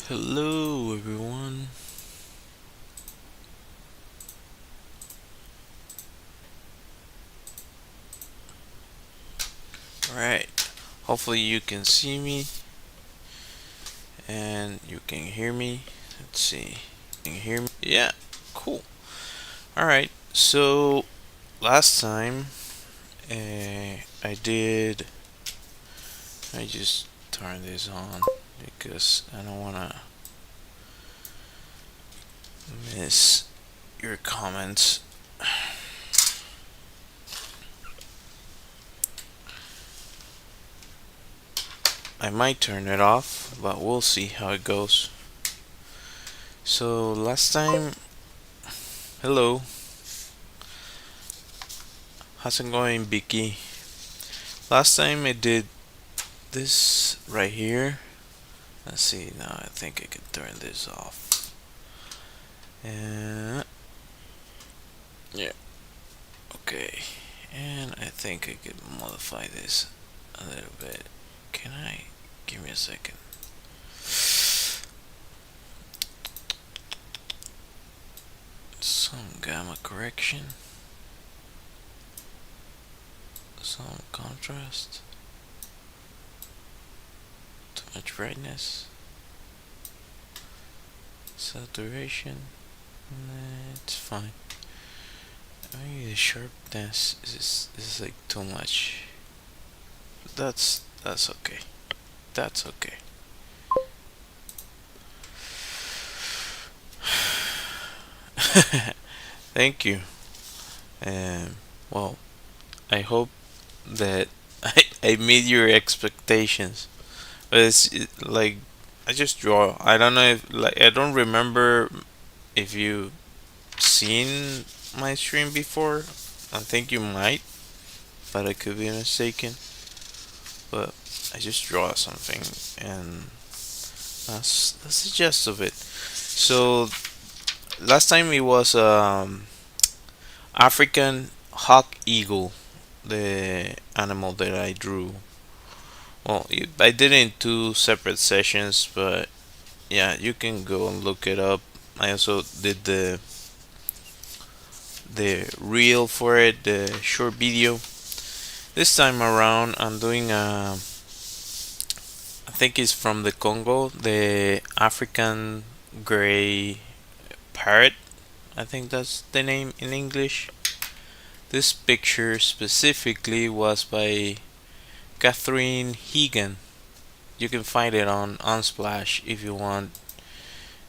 Hello, everyone. Alright, hopefully you can see me and you can hear me. Let's see. Can you hear me? Yeah, cool. Alright, so last time I did. I just turned this on because I don't want to miss your comments. I might turn it off, but we'll see how it goes. So last time, hello, how's it going, Vicky? Last time I did this right here. Let's see, now I think I can turn this off. And yeah, okay. And I think I could modify this a little bit. Can I? Give me a second. Some gamma correction. Some contrast. Too much brightness. Saturation. It's fine. Maybe the sharpness is like too much. That's okay. That's okay. Thank you. Um, well, I hope that I meet your expectations. But like I just draw. I don't know if like I don't remember if you seen my stream before. I think you might, but I could be mistaken. But I just draw something, and that's the gist of it. So last time it was African hawk eagle, the animal that I drew. Well, I did it in two separate sessions, but yeah, you can go and look it up. I also did the reel for it, the short video. This time around, I'm doing I think it's from the Congo, the African gray parrot. I think that's the name in English. This picture specifically was by Catherine Hegan. You can find it on Unsplash if you want.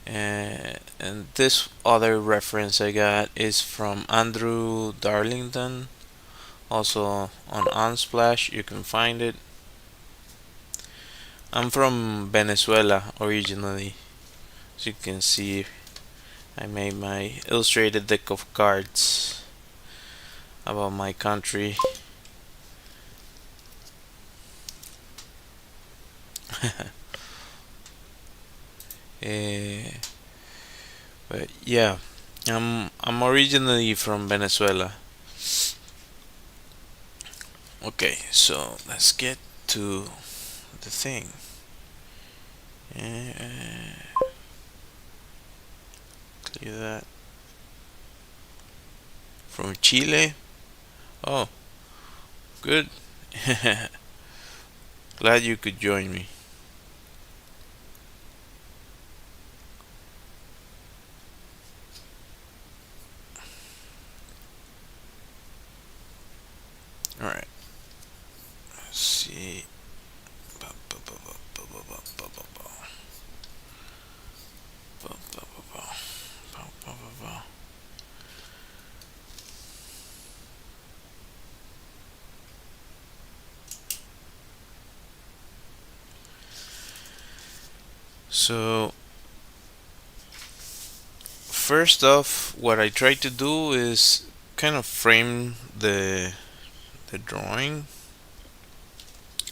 And this other reference I got is from Andrew Darlington, also on Unsplash. You can find it. I'm from Venezuela originally, as you can see. I made my illustrated deck of cards about my country. Eh, but yeah, I'm originally from Venezuela. Okay, so let's get to the thing. Uh, Clear that. From Chile. Oh, good. Glad you could join me. All right. Let's see. Ba, ba, ba, ba, ba, ba, ba, ba, ba, ba. Ba, ba, ba, ba. Ba, ba, ba, ba. So first off, what I try to do is kind of frame the drawing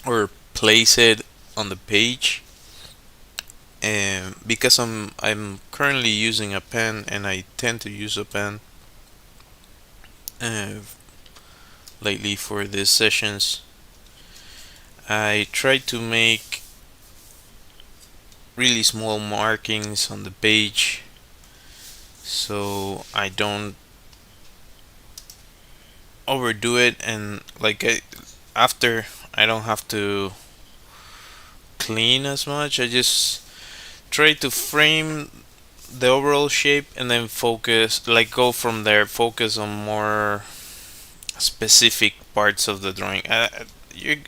or place it on the page. And because I'm currently using a pen and I tend to use a pen uh, lately for these sessions, I try to make really small markings on the page so I don't overdo it, and after I don't have to clean as much. I just try to frame the overall shape and then focus, like go from there, focus on more specific parts of the drawing. You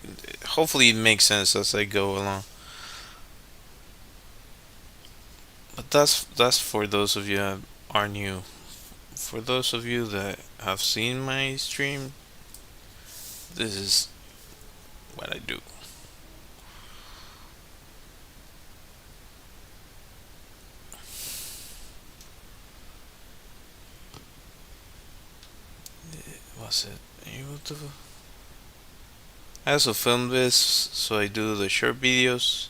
hopefully it makes sense as I go along. But that's for those of you that are new. For those of you that have seen my stream, this is what I do. Was it able to? I also film this, so I do the short videos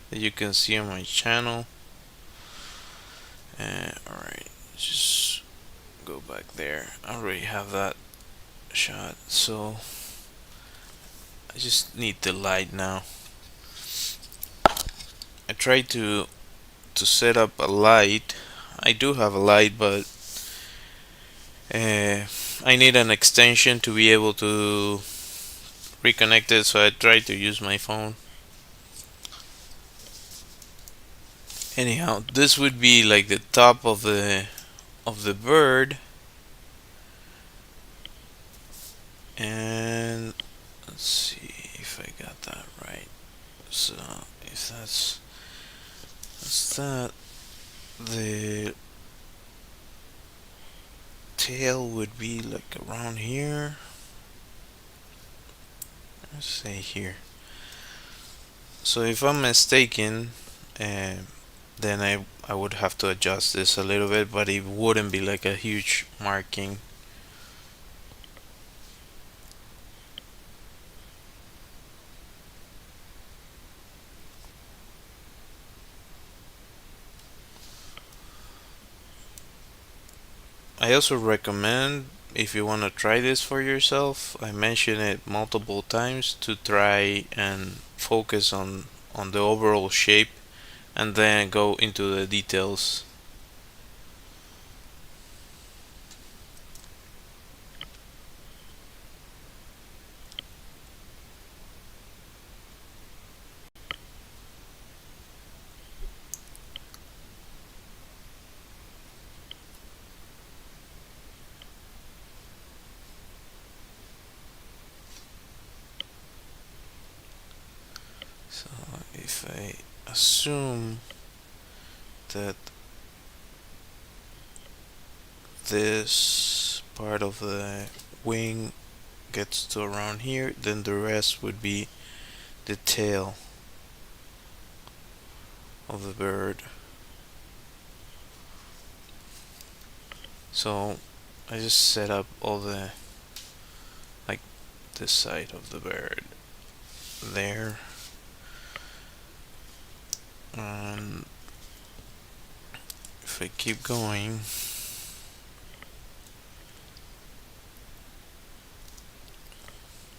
that you can see on my channel. Alright, just go back there. I already have that shot, so I just need the light now. I tried to set up a light. I do have a light, but I need an extension to be able to reconnect it, so I tried to use my phone. Anyhow, this would be like the top of the bird, and let's see if I got that right. So if that's that, the tail would be like around here. Let's say here. So if I'm mistaken, uh, then I would have to adjust this a little bit, but it wouldn't be like a huge marking. I also recommend, if you want to try this for yourself, I mention it multiple times, to try and focus on the overall shape and then go into the details. So if I assume that this part of the wing gets to around here, then the rest would be the tail of the bird. So I just set up all the, like, this side of the bird there, and if I keep going,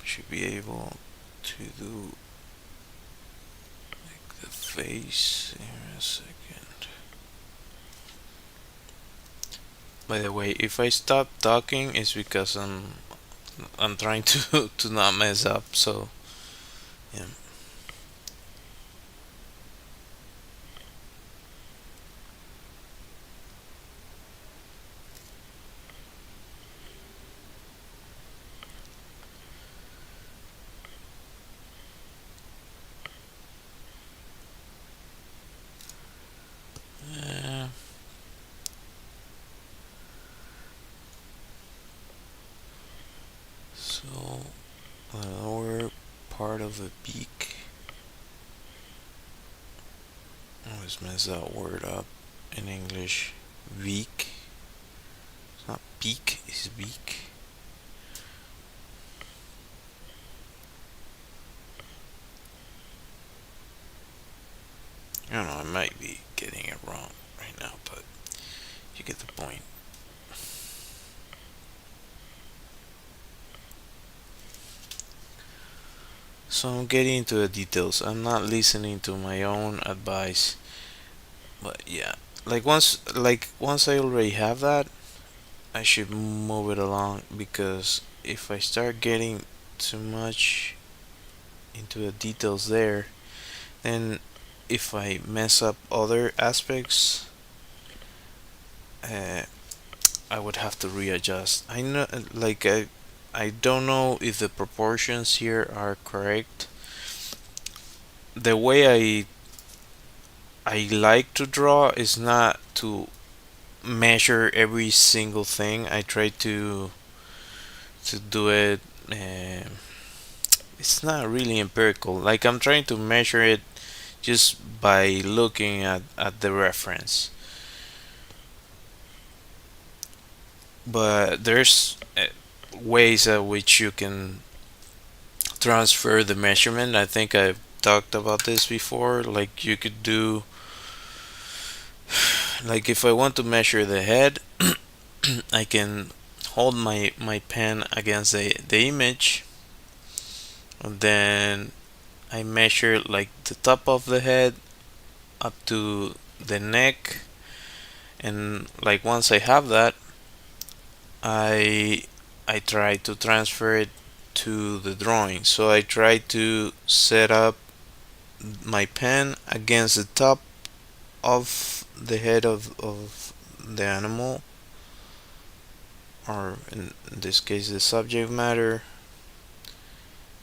should be able to do like the face. Here a second. By the way, if I stop talking, it's because I'm trying to to not mess up. So yeah. Uh, so the lower part of the beak. I always mess that word up in English. Beak. It's not peak. It's beak. I don't know. I might be getting it wrong right now, but you get the point. So I'm getting into the details. I'm not listening to my own advice. But yeah, like once I already have that, I should move it along, because if I start getting too much into the details there, then if I mess up other aspects, uh, I would have to readjust. I know, I don't know if the proportions here are correct. The way I like to draw is not to measure every single thing. I try to do it. It's not really empirical. Like, I'm trying to measure it just by looking at the reference. But there's ways at which you can transfer the measurement. I think I've talked about this before. Like, you could do, like, if I want to measure the head, I can hold my pen against the image, and then I measure like the top of the head up to the neck, and like once I have that, I I try to transfer it to the drawing. So I try to set up my pen against the top of the head of the animal, or in this case the subject matter,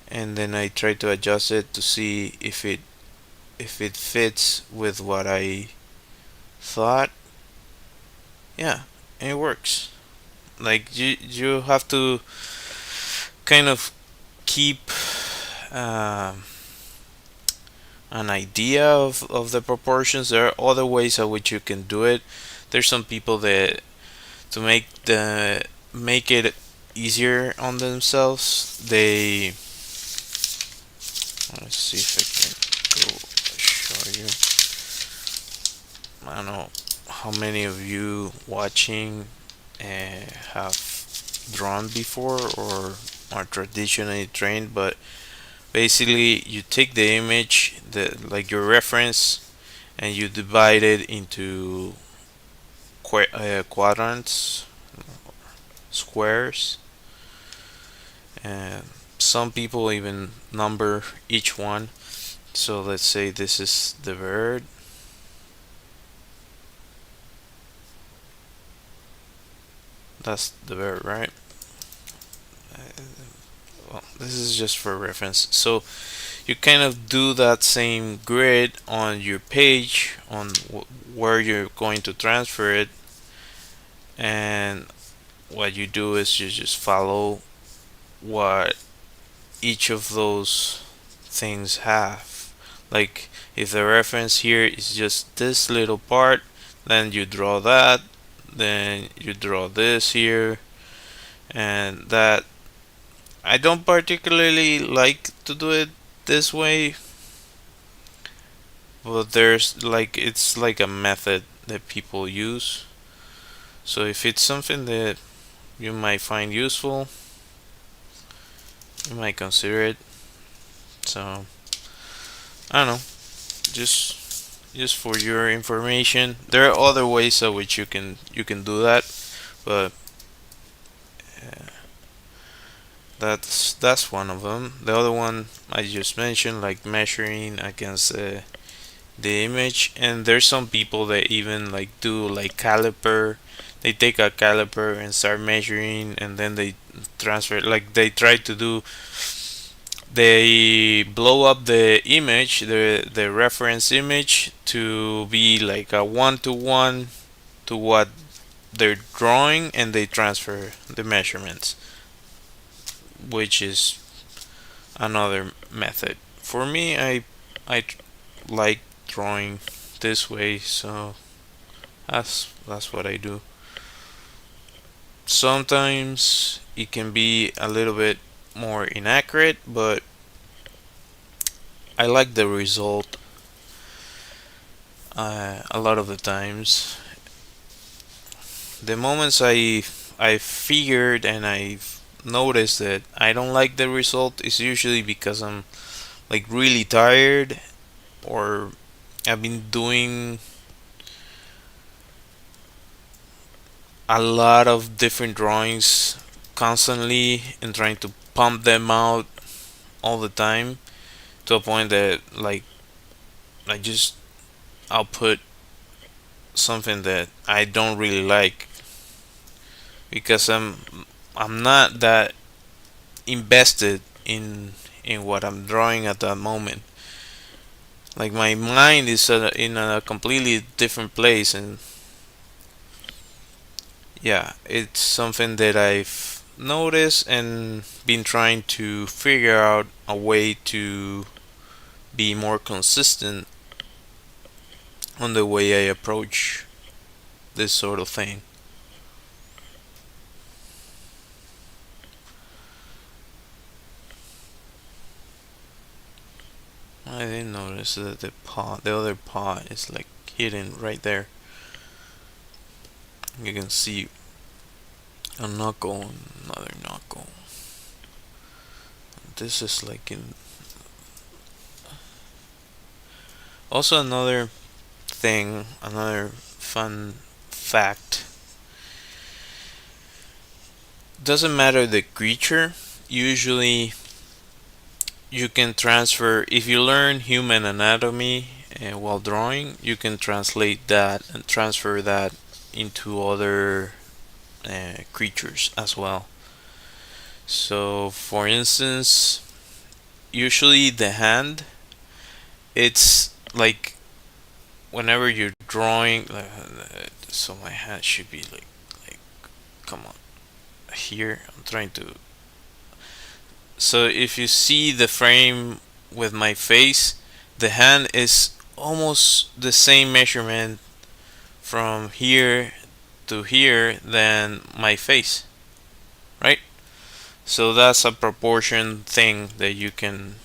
and then I try to adjust it to see if it fits with what I thought. Yeah, and it works. Like, you have to kind of keep uh, an idea of the proportions. There are other ways in which you can do it. There's some people that, to make it easier on themselves, they, let's see if I can go show you. I don't know how many of you watching have drawn before or are traditionally trained, but basically you take the image, the like your reference, and you divide it into quadrants, squares, and some people even number each one. So let's say this is the bird. That's the bird, right? Well, this is just for reference. So you kind of do that same grid on your page on where you're going to transfer it, and what you do is you just follow what each of those things have. Like, if the reference here is just this little part, then you draw that, then you draw this here, and that. I don't particularly like to do it this way, but there's like, it's like a method that people use. So if it's something that you might find useful, you might consider it. So I don't know, just for your information. There are other ways of which you can do that, but uh, that's one of them. The other one I just mentioned, like measuring against the image, and there's some people that even like do like caliper. They take a caliper and start measuring, and then they transfer. Like, they try to do, they blow up the image, the reference image, to be like a one to one to what they're drawing, and they transfer the measurements, which is another method. For me, I like drawing this way, so that's what I do. Sometimes it can be a little bit more inaccurate, but I like the result. A lot of the times, the moments I figured and I've noticed that I don't like the result is usually because I'm like really tired, or I've been doing a lot of different drawings constantly and trying to pump them out all the time to a point that like I just output something that I don't really like because I'm not that invested in what I'm drawing at that moment. Like my mind is in a completely different place, and yeah, it's something that I've noticed and been trying to figure out a way to be more consistent on the way I approach this sort of thing. I didn't notice that the other paw is like hidden right there. You can see a knuckle, another knuckle. This is like in. Also, another thing, another fun fact. Doesn't matter the creature. Usually, you can transfer. If you learn human anatomy while drawing, you can translate that and transfer that into other creatures as well. So, for instance, usually the hand, it's like whenever you're drawing, so my hand should be like, come on, here. I'm trying to. So if you see the frame with my face, the hand is almost the same measurement from here to here than my face, right? So that's a proportion thing that you can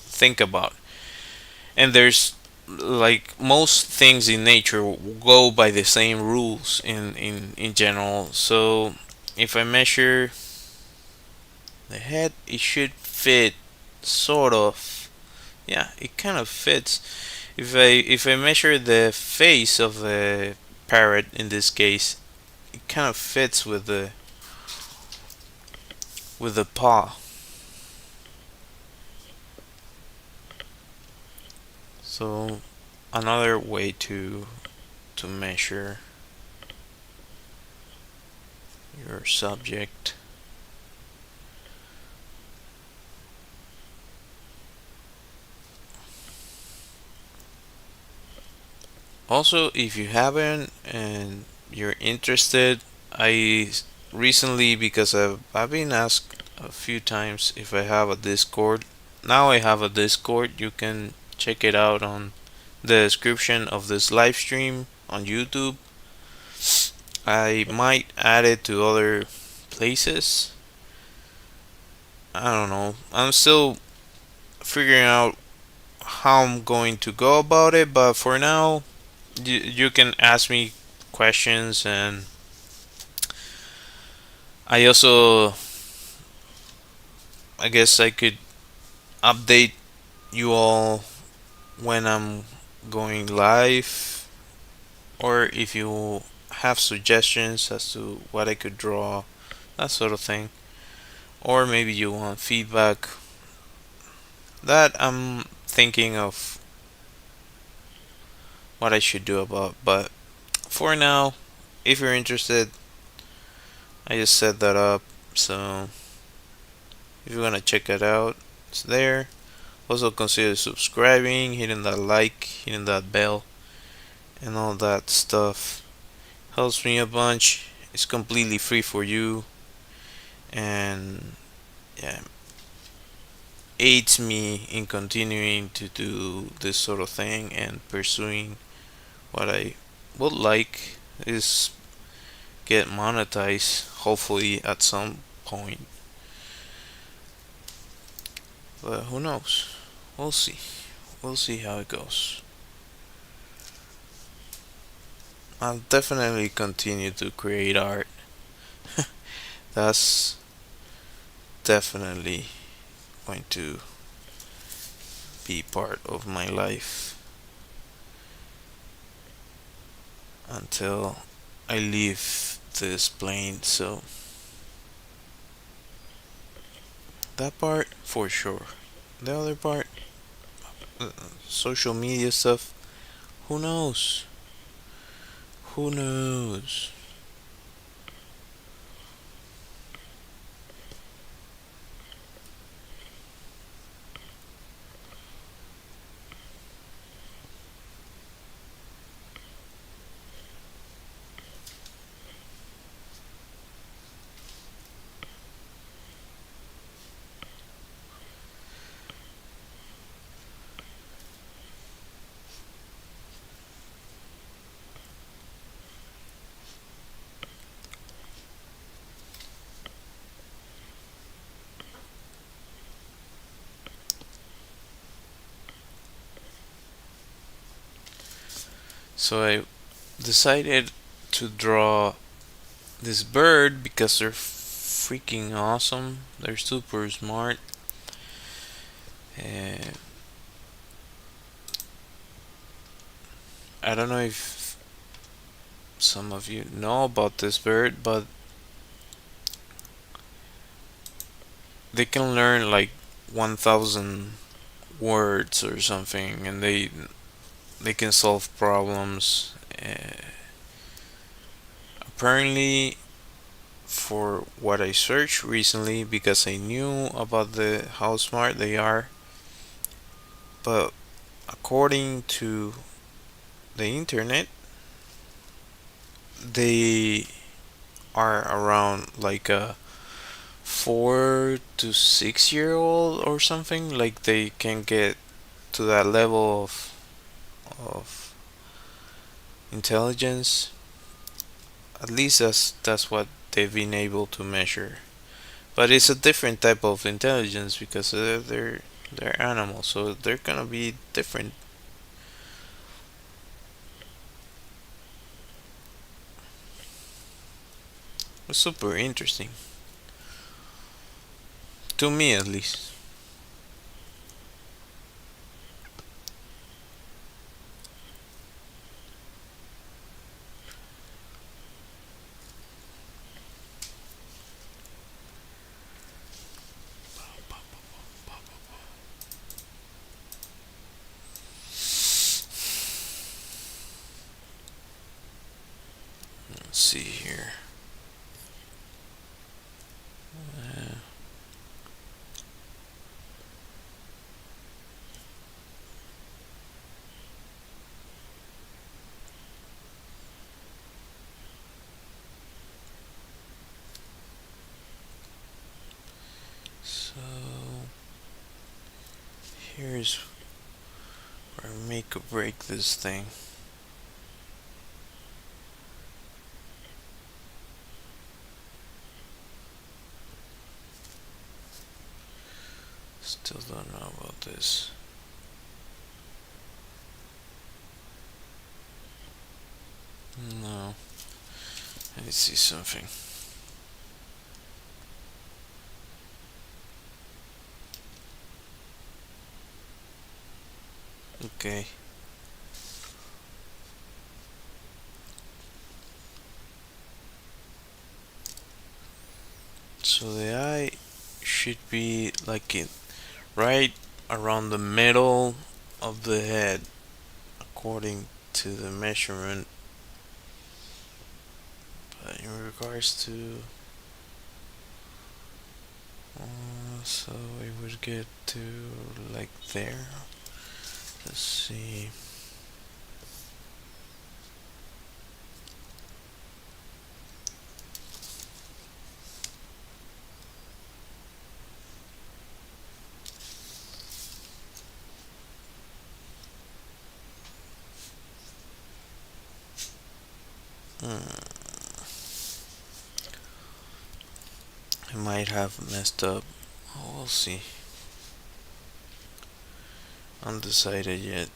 think about. And there's like most things in nature go by the same rules in general. So if I measure the head, it should fit sort of. Yeah, it kind of fits. If I measure the face of the parrot in this case, it kind of fits with the paw. So another way to measure your subject. Also, if you haven't and you're interested, I recently, because I've been asked a few times if I have a Discord. Now I have a Discord. You can check it out on the description of this live stream on YouTube. I might add it to other places. I don't know. I'm still figuring out how I'm going to go about it, but for now, you can ask me questions, and I also, I guess I could update you all when I'm going live, or if you have suggestions as to what I could draw, that sort of thing, or maybe you want feedback. That I'm thinking of what I should do about, but for now, if you're interested, I just set that up. So if you wanna check it out, it's there. Also consider subscribing, hitting that like, hitting that bell, and all that stuff. Helps me a bunch. It's completely free for you, and yeah, aids me in continuing to do this sort of thing and pursuing what I would like is get monetized, hopefully at some point. But who knows? We'll see. We'll see how it goes. I'll definitely continue to create art. That's definitely going to be part of my life until I leave this plane, so that part for sure. The other part, social media stuff, who knows? Who knows? So I decided to draw this bird because they're freaking awesome. They're super smart. Uh, I don't know if some of you know about this bird, but they can learn like 1,000 words or something, and they can solve problems. Apparently, for what I searched recently, because I knew about the how smart they are, but according to the internet, they are around like a 4 to 6 year old or something. Like they can get to that level of intelligence. At least that's what they've been able to measure. But it's a different type of intelligence because they're animals, so they're gonna be different. It's super interesting to me, at least. Let's see here. Uh, so here's where I make or break this thing. Still don't know about this. No. Let me see something. Okay. So the eye should be like in right around the middle of the head, according to the measurement. But in regards to, so it would get to like there. Let's see. Hmm, I might have messed up. Oh, we'll see. Undecided yet.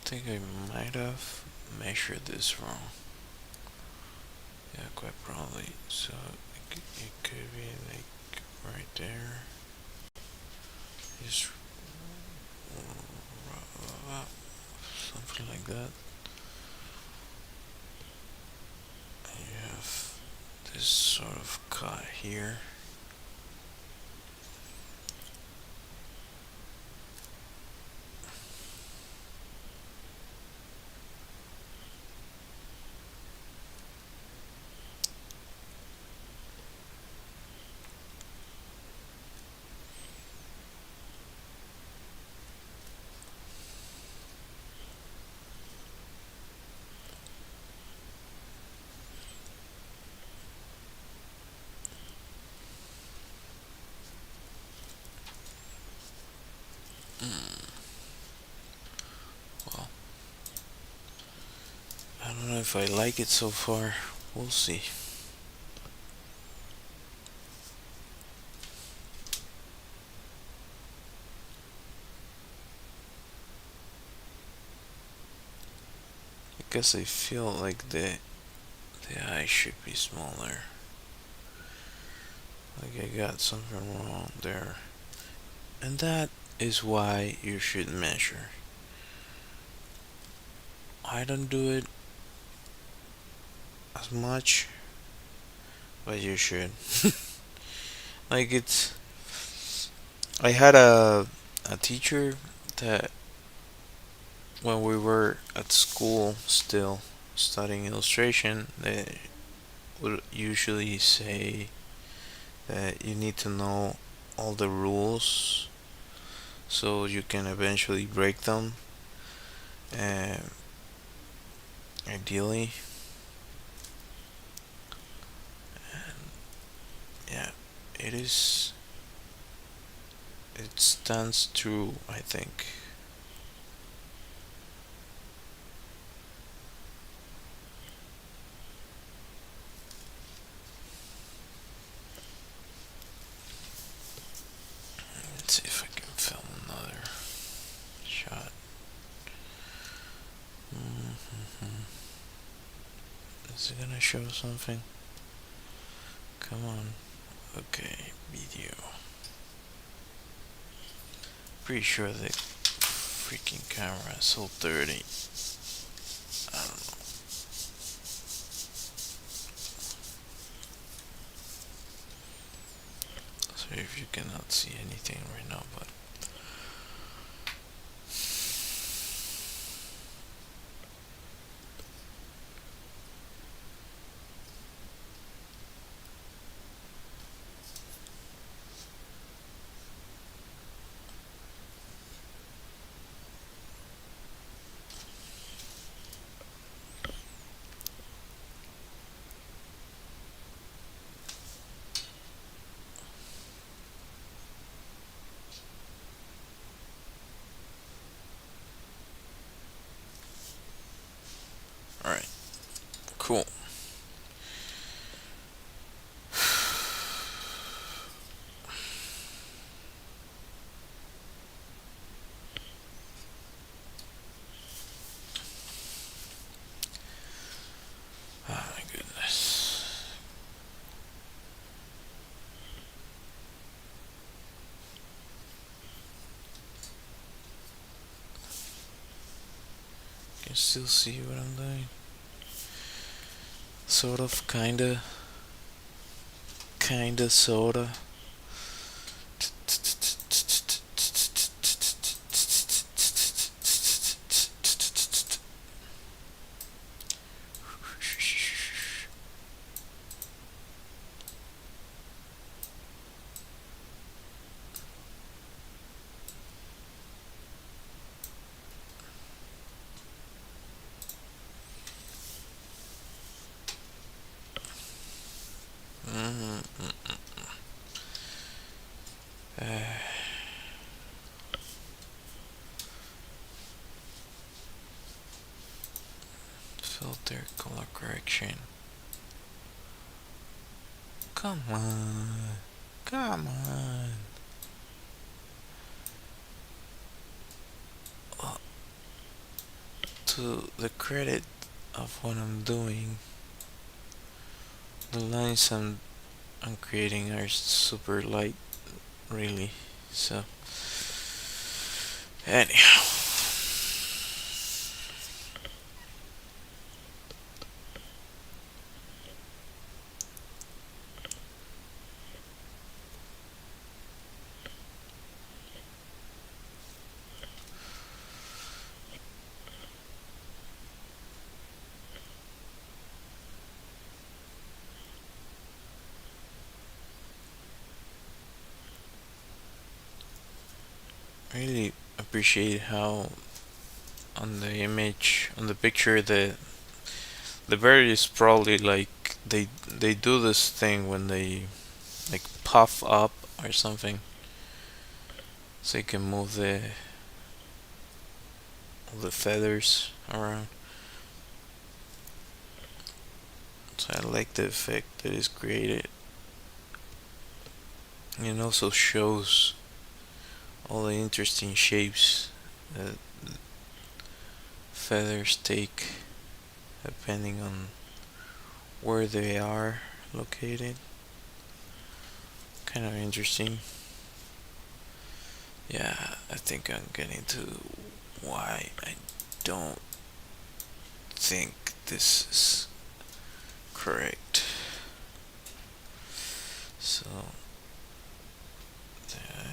think I might have measured this wrong. Yeah, quite probably. So it could be like right there. Just something like that. And you have this sort of cut here. Well, I don't know if I like it so far. We'll see. Because I feel like the eye should be smaller. Like I got something wrong there. And that is why you should measure. I don't do it as much, but you should. Like it's I had a teacher that when we were at school still studying illustration, they would usually say that you need to know all the rules so you can eventually break them. And ideally, yeah, it is. It stands true, I think. Let's see if I can film another shot. Mm-hmm. Is it gonna show something? Come on. Okay, video. Pretty sure the freaking camera is so dirty. I don't know. Sorry if you cannot see anything right now, but alright. Cool. Oh my goodness. Can you still see what I'm doing? Sort of, kinda, sorta. Filter color correction. Come on. Come on. to the credit of what I'm doing, the lines I'm creating are super light, really. So, anyhow, really appreciate how on the image, on the picture, the bird is probably like they do this thing when they like puff up or something, so you can move the feathers around. So I like the effect that is created. And it also shows all the interesting shapes that feathers take depending on where they are located. Kind of interesting. Yeah, I think I'm getting to why I don't think this is correct. So,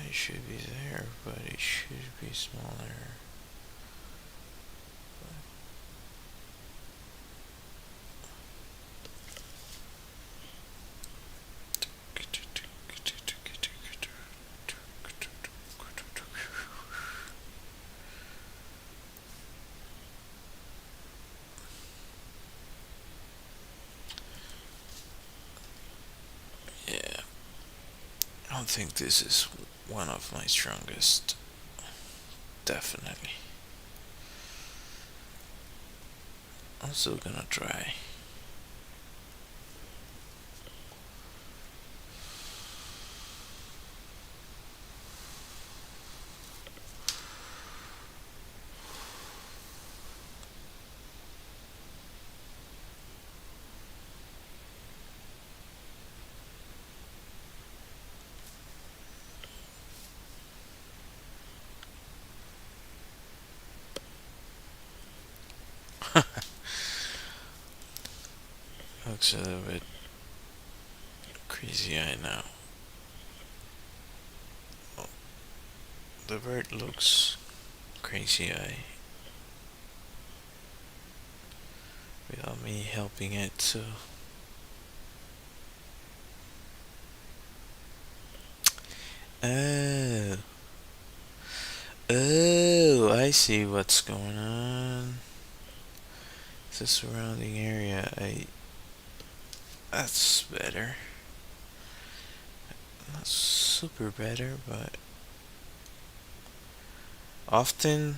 it should be there, but it should be smaller. Yeah, I don't think this is one of my strongest. Definitely. I'm still gonna try. Looks a little bit crazy eye now. Oh, the bird looks crazy eye without me helping it, so. Oh. Oh, I see what's going on. It's the surrounding area. That's better. Not super better, but often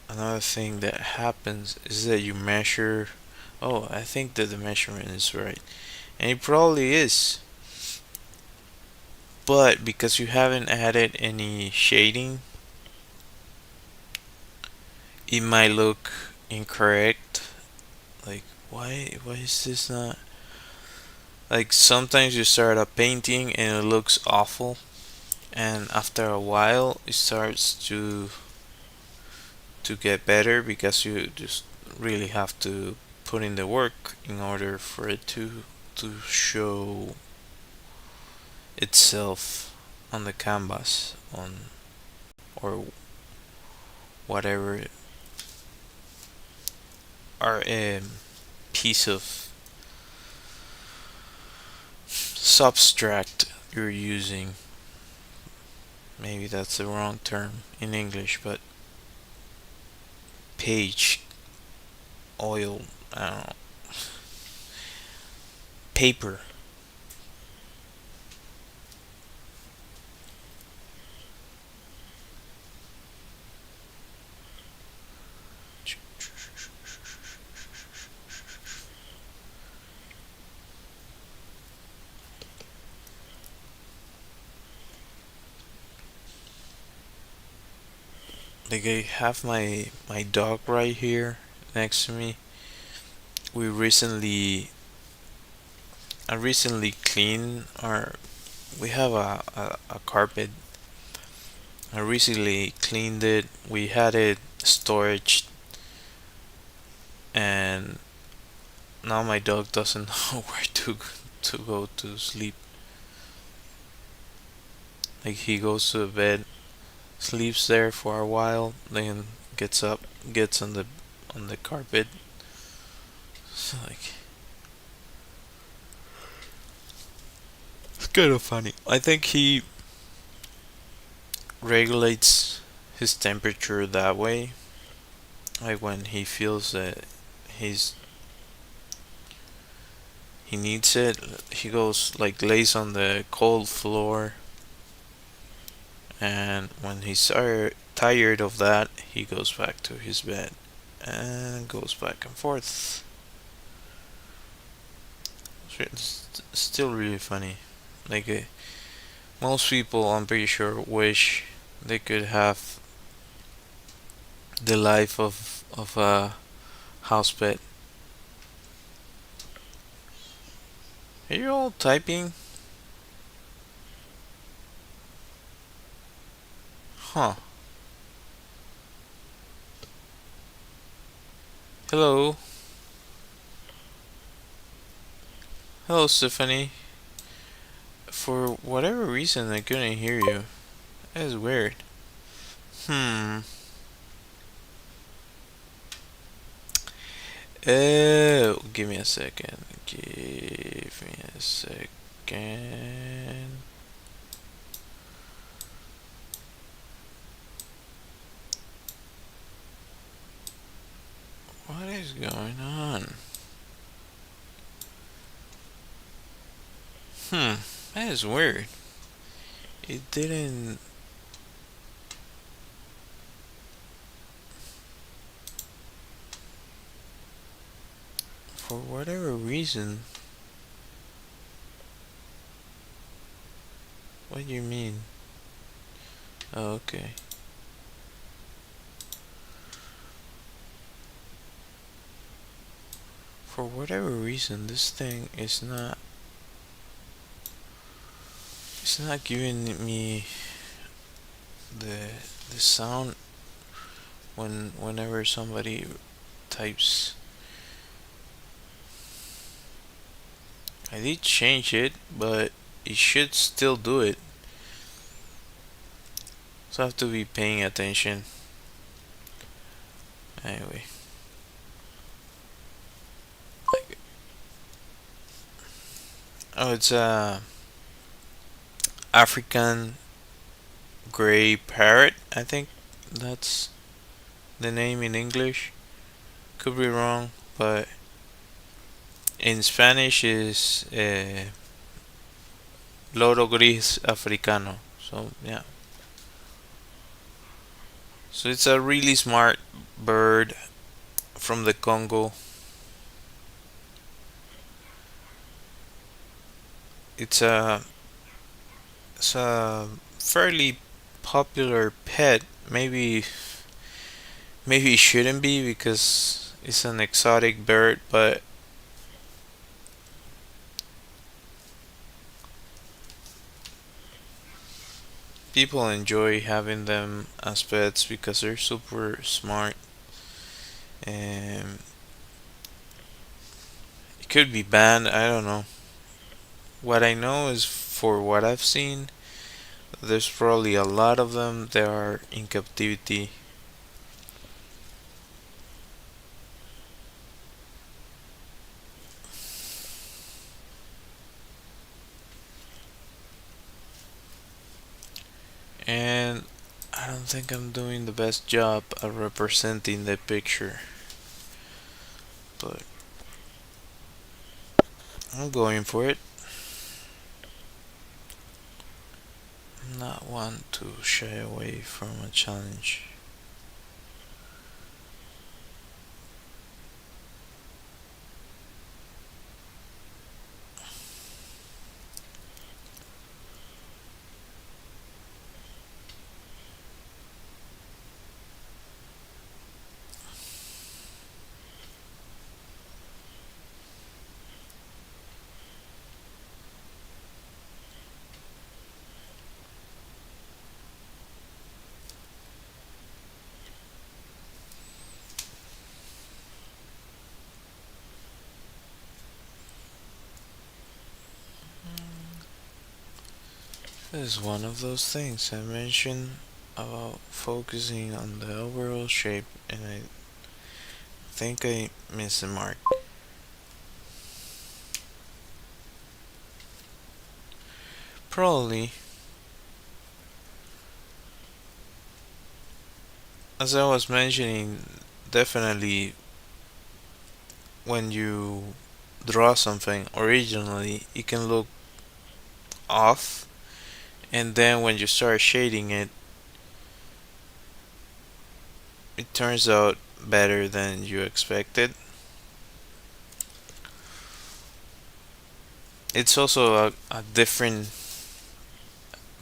another thing that happens is that you measure. Oh, I think that the measurement is right. And it probably is. But because you haven't added any shading, it might look incorrect. Like, why is this not. Like, sometimes you start a painting and it looks awful. And after a while, it starts to get better because you just really have to put in the work in order for it to show itself on the canvas on or whatever or a piece of substract you're using. Maybe that's the wrong term in English, but page oil, I don't know, paper. Like, I have my dog right here next to me. We recently, I recently cleaned our. We have a carpet. I recently cleaned it. We had it storage, and now my dog doesn't know where to go to sleep. Like he goes to the bed, sleeps there for a while, then gets up, gets on the carpet. It's like it's kind of funny. I think he regulates his temperature that way. Like when he feels that he's he needs it, he goes like lays on the cold floor, and when he's tired of that, he goes back to his bed and goes back and forth. It's still really funny. Like most people, I'm pretty sure, wish they could have the life of a house pet. Are you all typing? Huh. Hello. Hello, Stephanie. For whatever reason, I couldn't hear you. That is weird. Hmm. Give me a second. Give me a second. What is going on? Hmm. That is weird. It didn't. For whatever reason. What do you mean? Oh, okay. For whatever reason, this thing is not. It's not giving me the the sound whenever somebody types. I did change it, but it should still do it. So I have to be paying attention. Anyway. Oh, it's a African gray parrot. I think that's the name in English. Could be wrong, but in Spanish is loro gris africano. So yeah. So it's a really smart bird from the Congo. It's a it's a fairly popular pet. Maybe it shouldn't be because it's an exotic bird, but people enjoy having them as pets because they're super smart. And it could be banned. I don't know. What I know is for what I've seen, there's probably a lot of them that are in captivity. And I don't think I'm doing the best job at representing the picture, but I'm going for it. I'm not one to shy away from a challenge. This is one of those things I mentioned about focusing on the overall shape, and I think I missed the mark. Probably, as I was mentioning, definitely when you draw something originally, it can look off, and then when you start shading it, it turns out better than you expected. It's also a different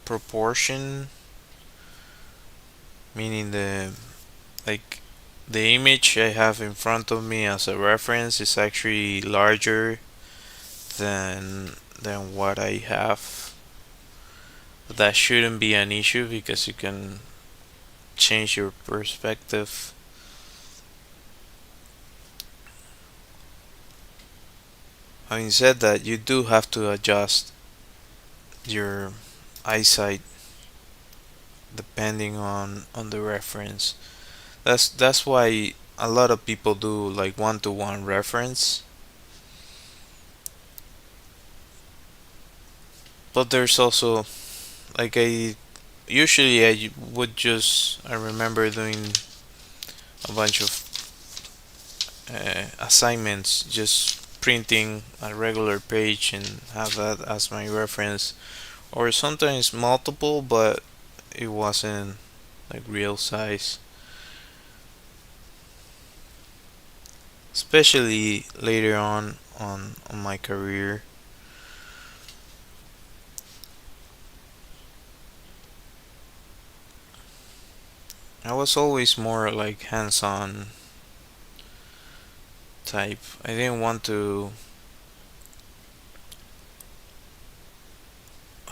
proportion, meaning like the image I have in front of me as a reference is actually larger than what I have. That shouldn't be an issue because you can change your perspective. Having said that, you do have to adjust your eyesight depending on the reference. That's why a lot of people do like one-to-one reference. But there's also like I would just I remember doing a bunch of assignments, just printing a regular page and have that as my reference, or sometimes multiple, but it wasn't like real size. Especially later on my career, I was always more like hands-on type. I didn't want to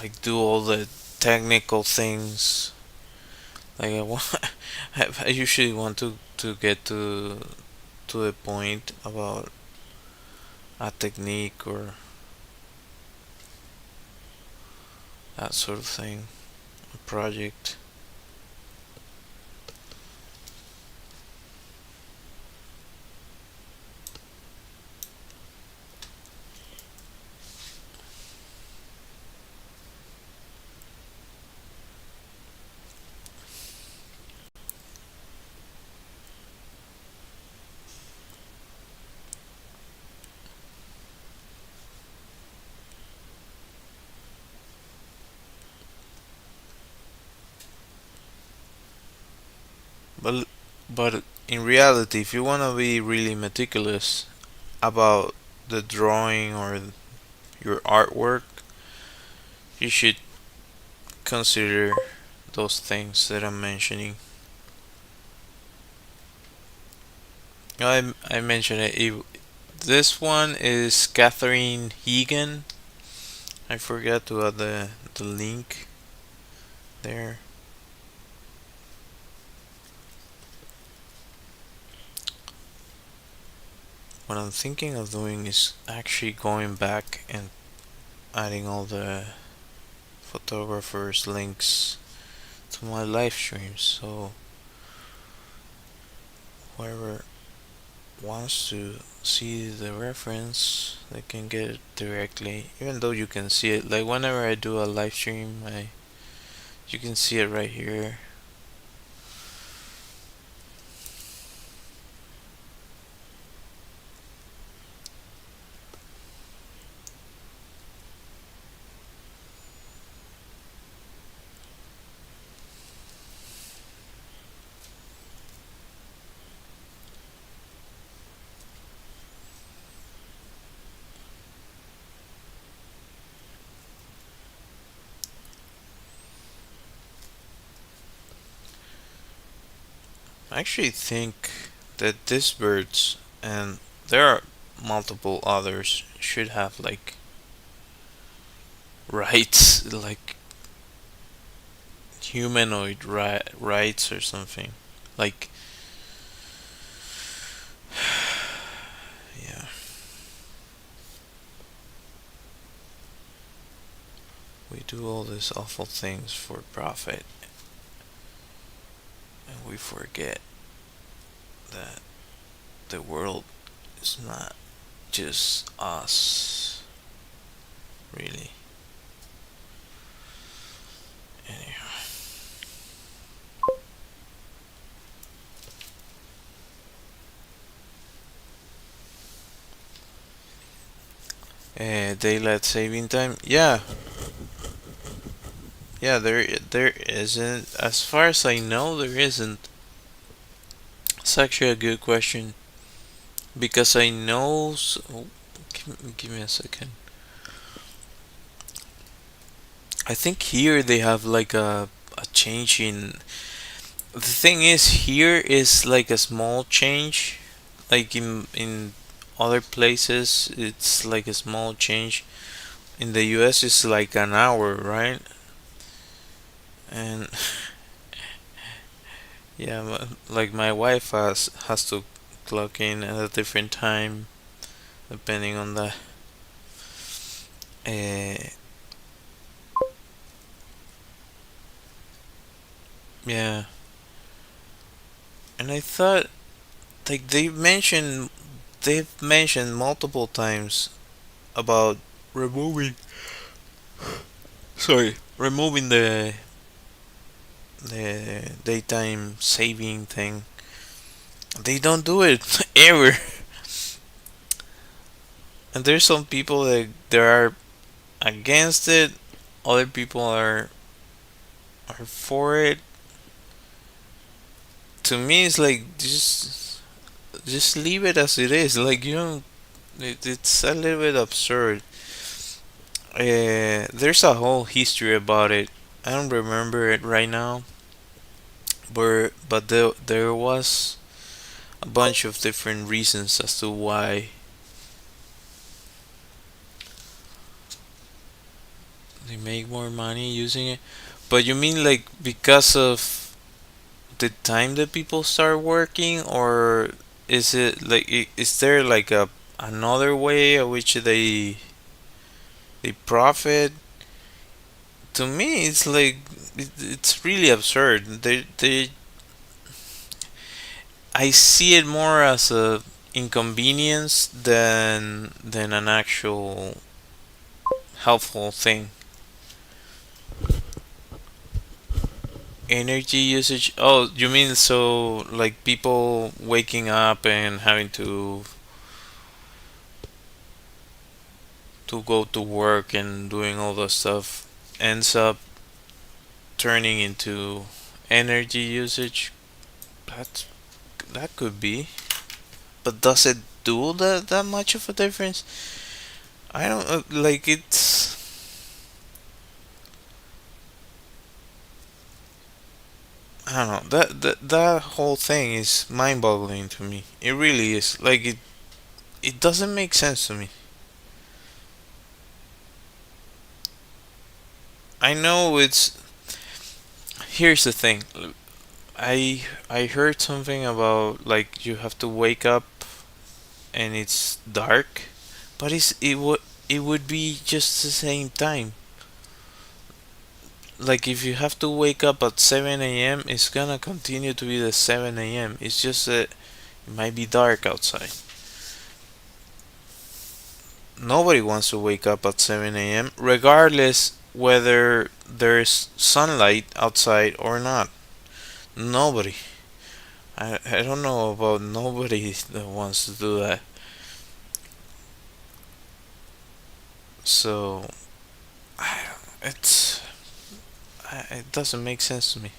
like do all the technical things. Like I want, I usually want to get to the point about a technique or that sort of thing, a project. But but in reality, if you want to be really meticulous about the drawing or your artwork, you should consider those things that I'm mentioning. I mentioned it. This one is Catherine Hegan. I forgot to add the link there. What I'm thinking of doing is actually going back and adding all the photographers' links to my live streams, so whoever wants to see the reference, they can get it directly. Even though you can see it, like whenever I do a live stream, I you can see it right here. I actually think that these birds, and there are multiple others, should have like rights, like humanoid rights or something. Like, yeah, wait, do all these awful things for profit, and we forget that the world is not just us, really. Anyhow, daylight saving time. Yeah, yeah. There isn't. As far as I know, there isn't. It's actually a good question because I know. Oh, give me a second. I think here they have like a change in. The thing is, here is like a small change. Like in other places, it's like a small change. In the US, it's like an hour, right? And yeah, like my wife has to clock in at a different time depending on the. Uh, yeah, and I thought like they've mentioned multiple times about removing removing the daytime saving thing. They don't do it ever. And there's some people that they are against it. Other people are for it. To me, it's like just leave it as it is. Like you don't. It's a little bit absurd. There's a whole history about it. I don't remember it right now, but there was a bunch of different reasons as to why they make more money using it. But you mean like because of the time that people start working, or is it like is there like a another way at which they profit? To me, it's like it's really absurd. They I see it more as a inconvenience than an actual helpful thing. Energy usage. Oh, you mean so like people waking up and having to go to work and doing all the stuff ends up turning into energy usage? That that could be. But does it do that much of a difference? I don't like it's. I don't know. That whole thing is mind-boggling to me. It really is. Like it doesn't make sense to me. I know it's. Here's the thing. I heard something about like you have to wake up and it's dark, but it would be just the same time. Like if you have to wake up at 7 a.m., it's gonna continue to be the 7 a.m. It's just that it might be dark outside. Nobody wants to wake up at 7 a.m., regardless whether there's sunlight outside or not. Nobody. I don't know about nobody that wants to do that. So, I, it doesn't make sense to me.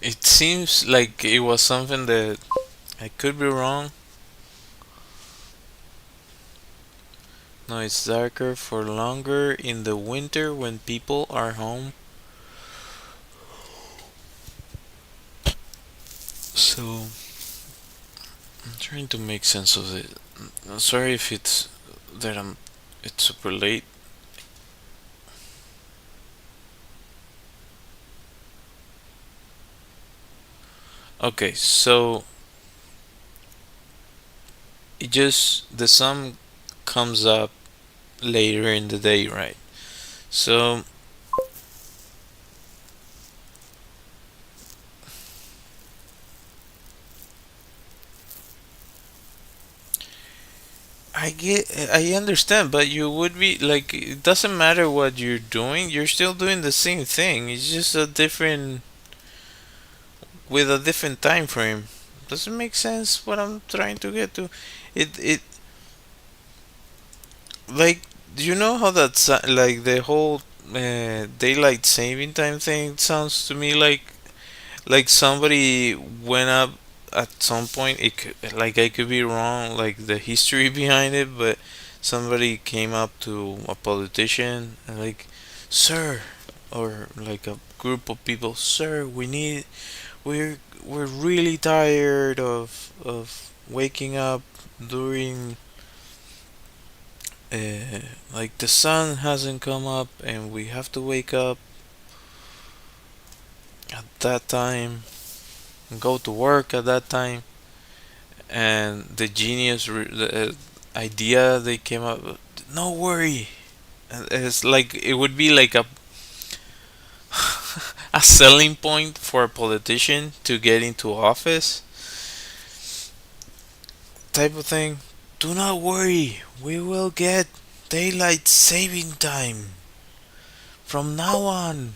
It seems like it was something that I could be wrong. No, it's darker for longer in the winter when people are home. So, I'm trying to make sense of it. I'm sorry if it's that I'm It's super late. Okay, so it just the sun comes up later in the day, right? So I understand, but you would be like, it doesn't matter what you're doing, you're still doing the same thing. It's just a different, with a different time frame. Does it make sense what I'm trying to get to? It like, do you know how that's like the whole daylight saving time thing sounds to me like somebody went up at some point. It could, like, I could be wrong, like the history behind it, but somebody came up to a politician and like, sir, or like a group of people, sir, we're really tired of waking up during like the sun hasn't come up and we have to wake up at that time and go to work at that time. And the idea they came up with, no worry. It's like it would be like a selling point for a politician to get into office type of thing. Do not worry, we will get daylight saving time from now on.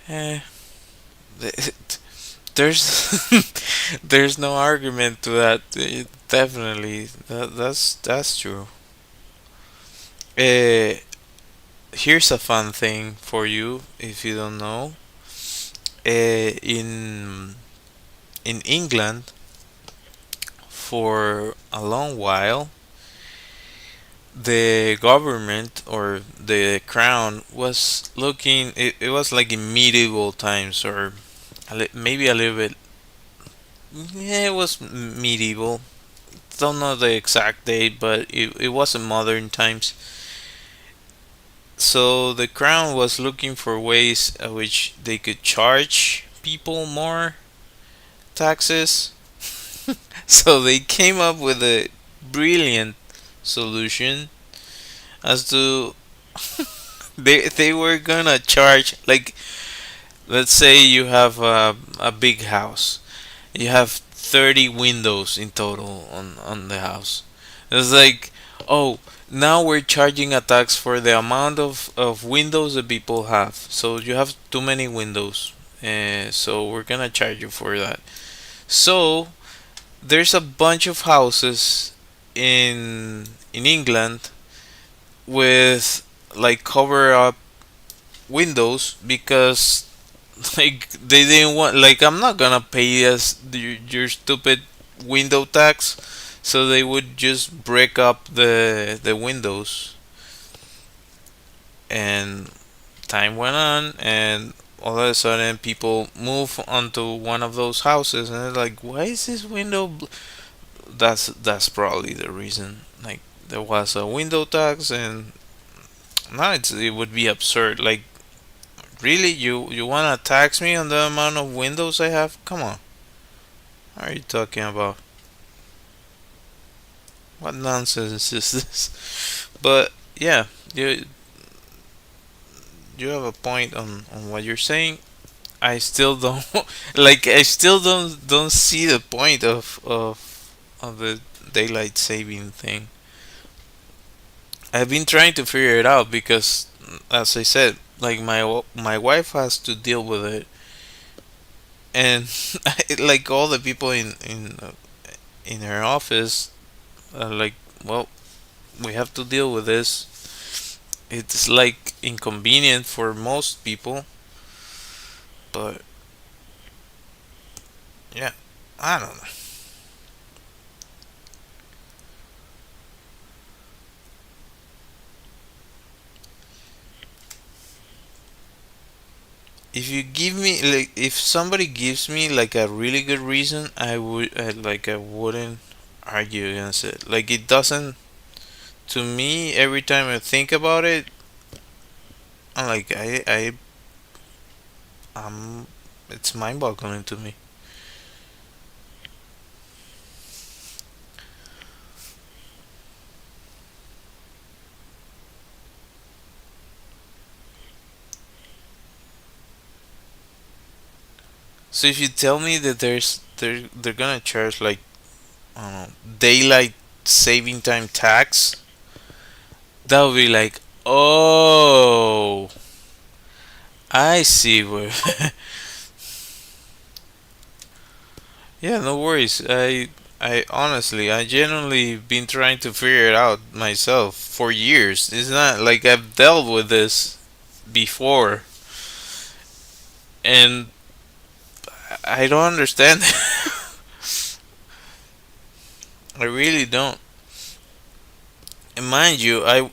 Eh, there's there's no argument to that. Definitely, that's true. Uh, Here's a fun thing for you if you don't know. In England, for a long while, the government or the crown was looking. It was like in medieval times, or maybe a little bit. Yeah, it was medieval. Don't know the exact date, but it was in modern times. So the crown was looking for ways at which they could charge people more taxes. So they came up with a brilliant solution as to they were gonna charge, like, let's say you have a big house. You have 30 windows in total on the house. It's like, oh, now we're charging a tax for the amount of windows that people have. So you have too many windows. So we're gonna charge you for that. So there's a bunch of houses in England with like cover up windows because like they didn't want, like, I'm not gonna pay us your stupid window tax, so they would just break up the windows. And time went on, and all of a sudden people move onto one of those houses and they're like, why is this window that's probably the reason. Like, there was a window tax, and now it would be absurd. Like, really, you wanna tax me on the amount of windows I have? Come on, what are you talking about? What nonsense is this? But yeah, you have a point on what you're saying. I still don't like. I still don't see the point of the daylight saving thing. I've been trying to figure it out because, as I said, like my wife has to deal with it, and like all the people in her office are like, well, we have to deal with this. It's like inconvenient for most people, but yeah, I don't know. if you give me like if somebody gives me like a really good reason, I wouldn't argue against it. Like it doesn't to me every time I think about it, I'm like I'm it's mind-boggling to me. So if you tell me that they're gonna charge like I don't know, daylight saving time tax, that would be like, oh, I see where. Yeah, no worries. I honestly, I genuinely been trying to figure it out myself for years. It's not like I've dealt with this before, and I don't understand. I really don't. And mind you, I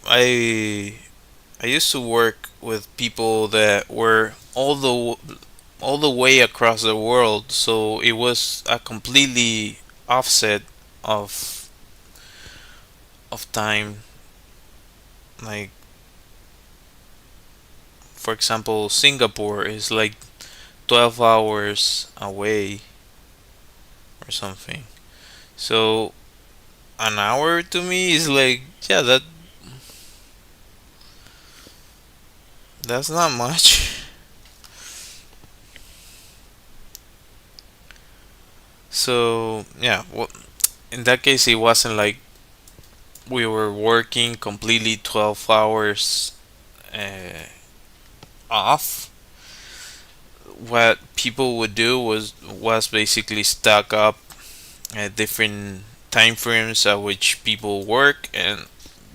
used to work with people that were all the way across the world, so it was a completely offset of time. Like for example, Singapore is like 12 hours away or something. So an hour to me is like yeah, that's not much. So yeah, well, in that case it wasn't like we were working completely 12 hours uh, off. What people would do was basically stock up different time frames at which people work, and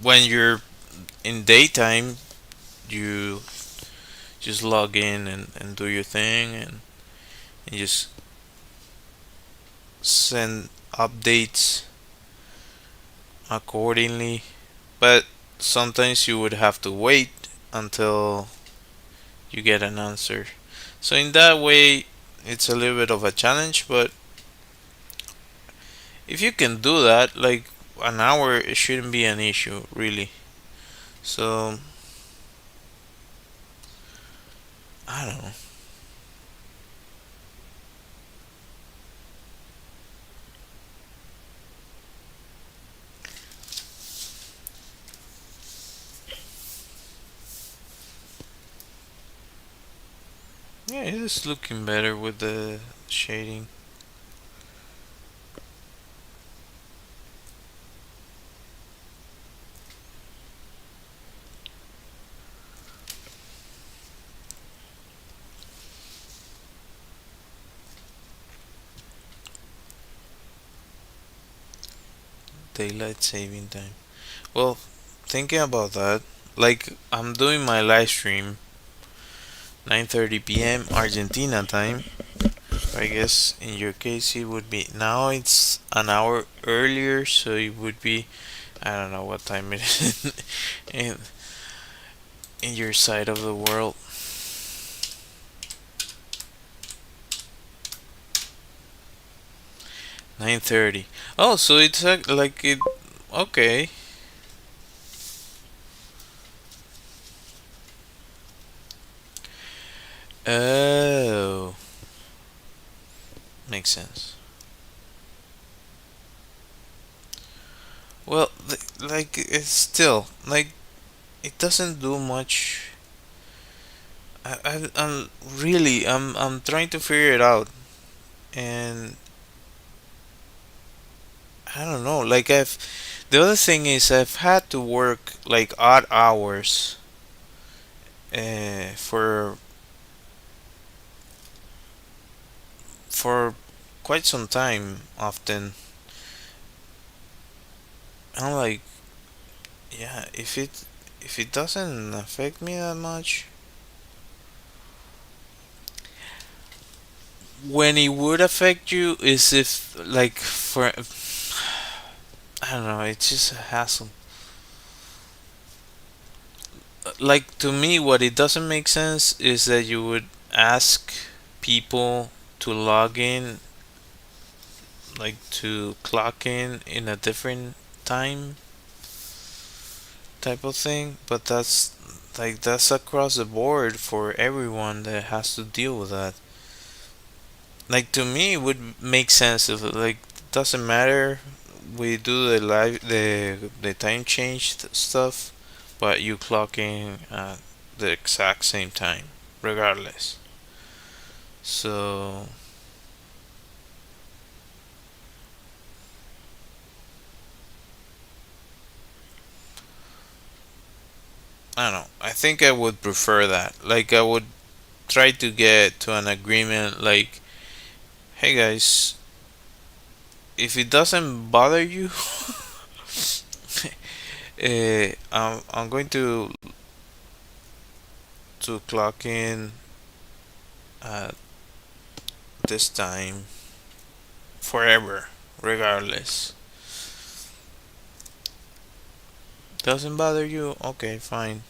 when you're in daytime you just log in and do your thing, and just send updates accordingly. But sometimes you would have to wait until you get an answer. So in that way, it's a little bit of a challenge. But if you can do that, like an hour, it shouldn't be an issue, really. So I don't know. Yeah, it is looking better with the shading. Daylight saving time. Well, thinking about that, like I'm doing my live stream 9:30 p.m. Argentina time. I guess in your case it would be now it's an hour earlier, so it would be I don't know what time it is in your side of the world. 9:30. Oh, so it's like it. Okay. Oh, makes sense. Well, like it's still like it doesn't do much. I'm really I'm trying to figure it out, and I don't know. Like I've the other thing is I've had to work like odd hours for quite some time. Often I'm like, yeah, if it doesn't affect me that much, when it would affect you is if like for I don't know. It's just a hassle. Like to me, what it doesn't make sense is that you would ask people to log in, like to clock in a different time type of thing, but that's across the board for everyone that has to deal with that. Like to me, it would make sense if like doesn't matter. We do the time change stuff, but you clock in at the exact same time, regardless. So I don't know. I think I would prefer that. Like I would try to get to an agreement. Like, hey guys, if it doesn't bother you, I'm going to clock in at this time forever, regardless. Doesn't bother you? Okay, fine.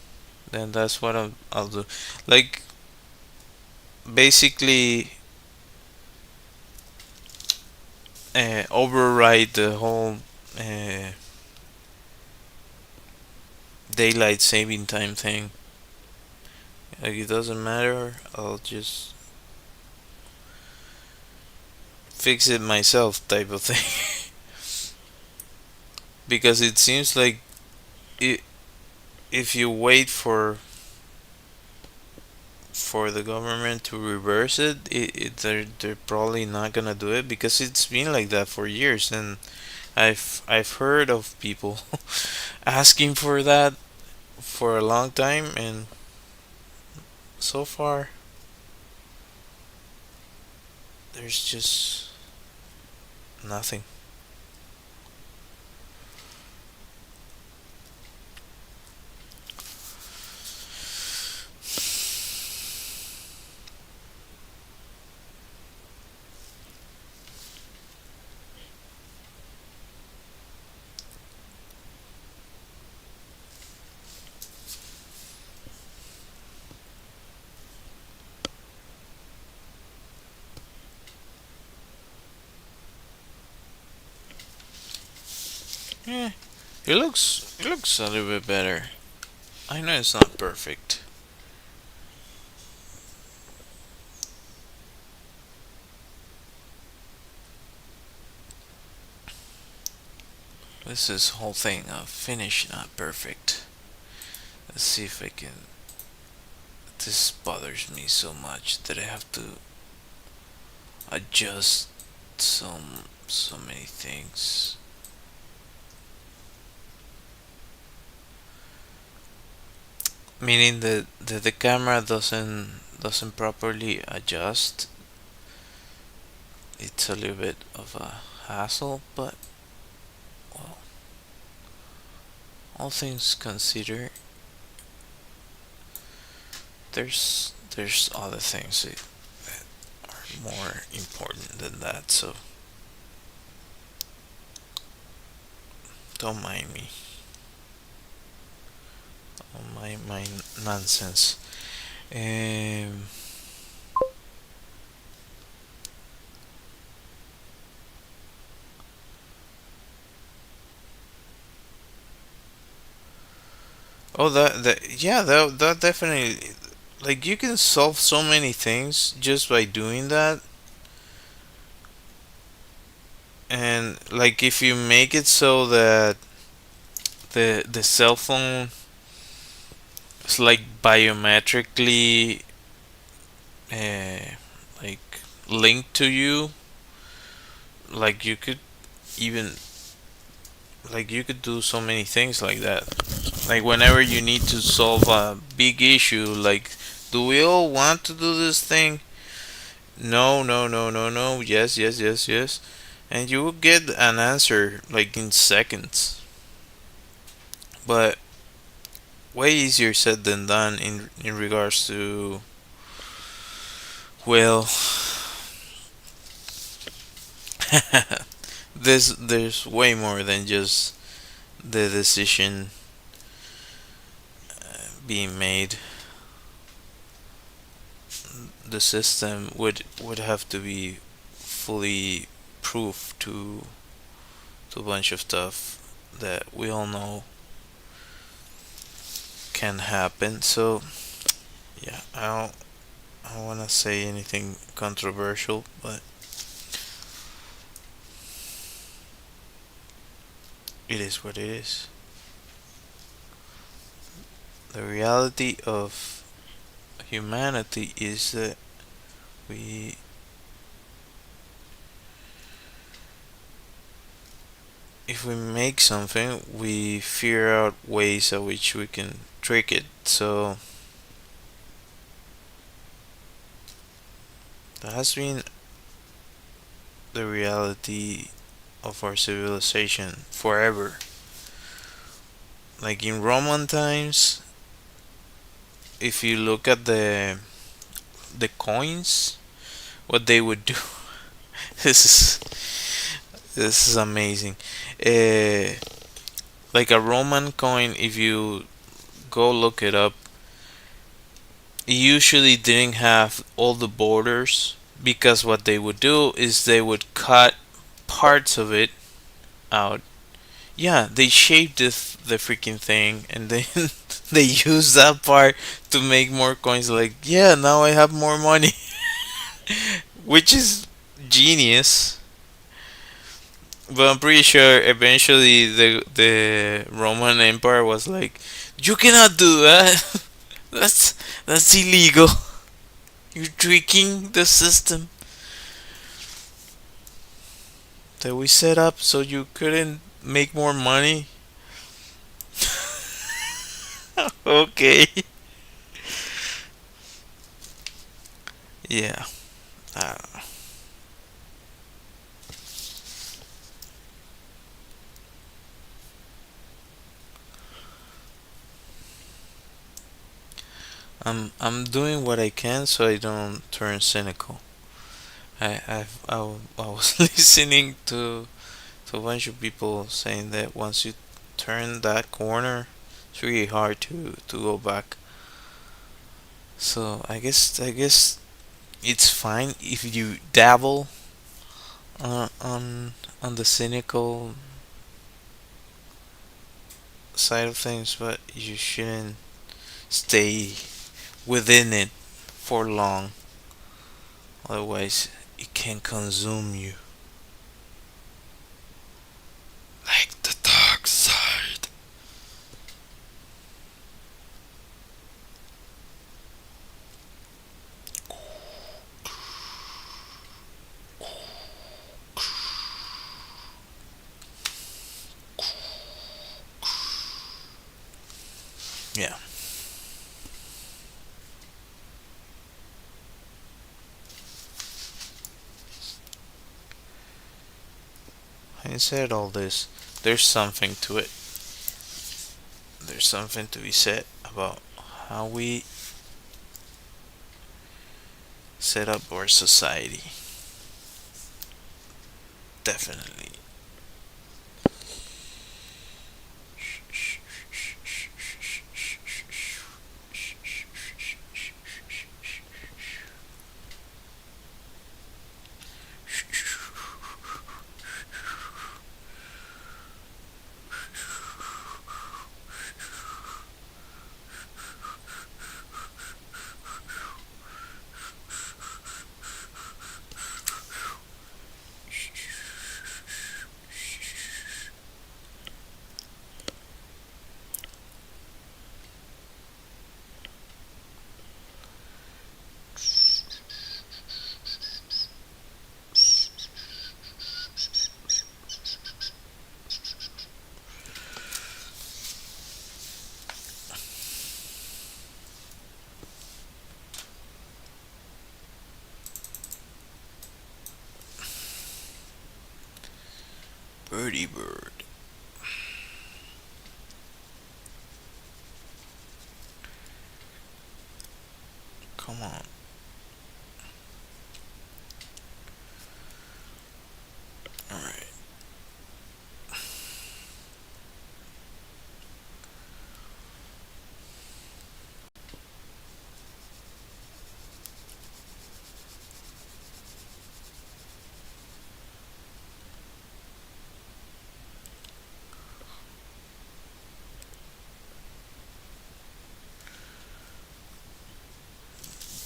Then that's what I'll do. Like, basically, override the whole uh, daylight saving time thing. Like, it doesn't matter. I'll just fix it myself, type of thing. Because it seems like it, if you wait for the government to reverse they're probably not gonna do it because it's been like that for years, and I've heard of people asking for that for a long time, and so far there's just nothing. Yeah, it looks a little bit better. I know it's not perfect. This is whole thing of finish not perfect. Let's see if I can. This bothers me so much that I have to adjust so many things. Meaning that the camera doesn't properly adjust. It's a little bit of a hassle, but well, all things considered, there's other things that are more important than that. So don't mind me. Don't mind my nonsense. Um. Oh, yeah, that definitely, like you can solve so many things just by doing that, and like if you make it so that the cell phone is like biometrically uh, like linked to you, like you could even like you could do so many things like that. Like whenever you need to solve a big issue, like do we all want to do this thing? No, no, no, no, no. Yes, yes, yes, yes. And you will get an answer like in seconds. But way easier said than done in regards to, well, there's way more than just the decision being made. the system would have to be fully proof to a bunch of stuff that we all know can happen. So yeah, I don't want to say anything controversial, but it is what it is. The reality of humanity is that we if we make something, we figure out ways at which we can trick it. So that has been the reality of our civilization forever. Like in Roman times, if you look at the coins, what they would do. this is this is amazing. Uh, like a Roman coin, if you go look it up, it usually didn't have all the borders because what they would do is they would cut parts of it out. Yeah, they shaped the freaking thing and then they use that part to make more coins. Like, yeah, now I have more money, which is genius. But I'm pretty sure eventually the Roman Empire was like, you cannot do that. that's that's illegal. You're tricking the system that we set up so you couldn't make more money. Okay. Yeah. Uh, I'm doing what I can so I don't turn cynical. I was listening to a bunch of people saying that once you turn that corner, it's really hard to go back. So I guess it's fine if you dabble on the cynical side of things, but you shouldn't stay within it for long. Otherwise, it can consume you. Like the dark side. Yeah. Having said all this, there's something to it. There's something to be said about how we set up our society. Definitely. Birdie bird. Come on. Alright.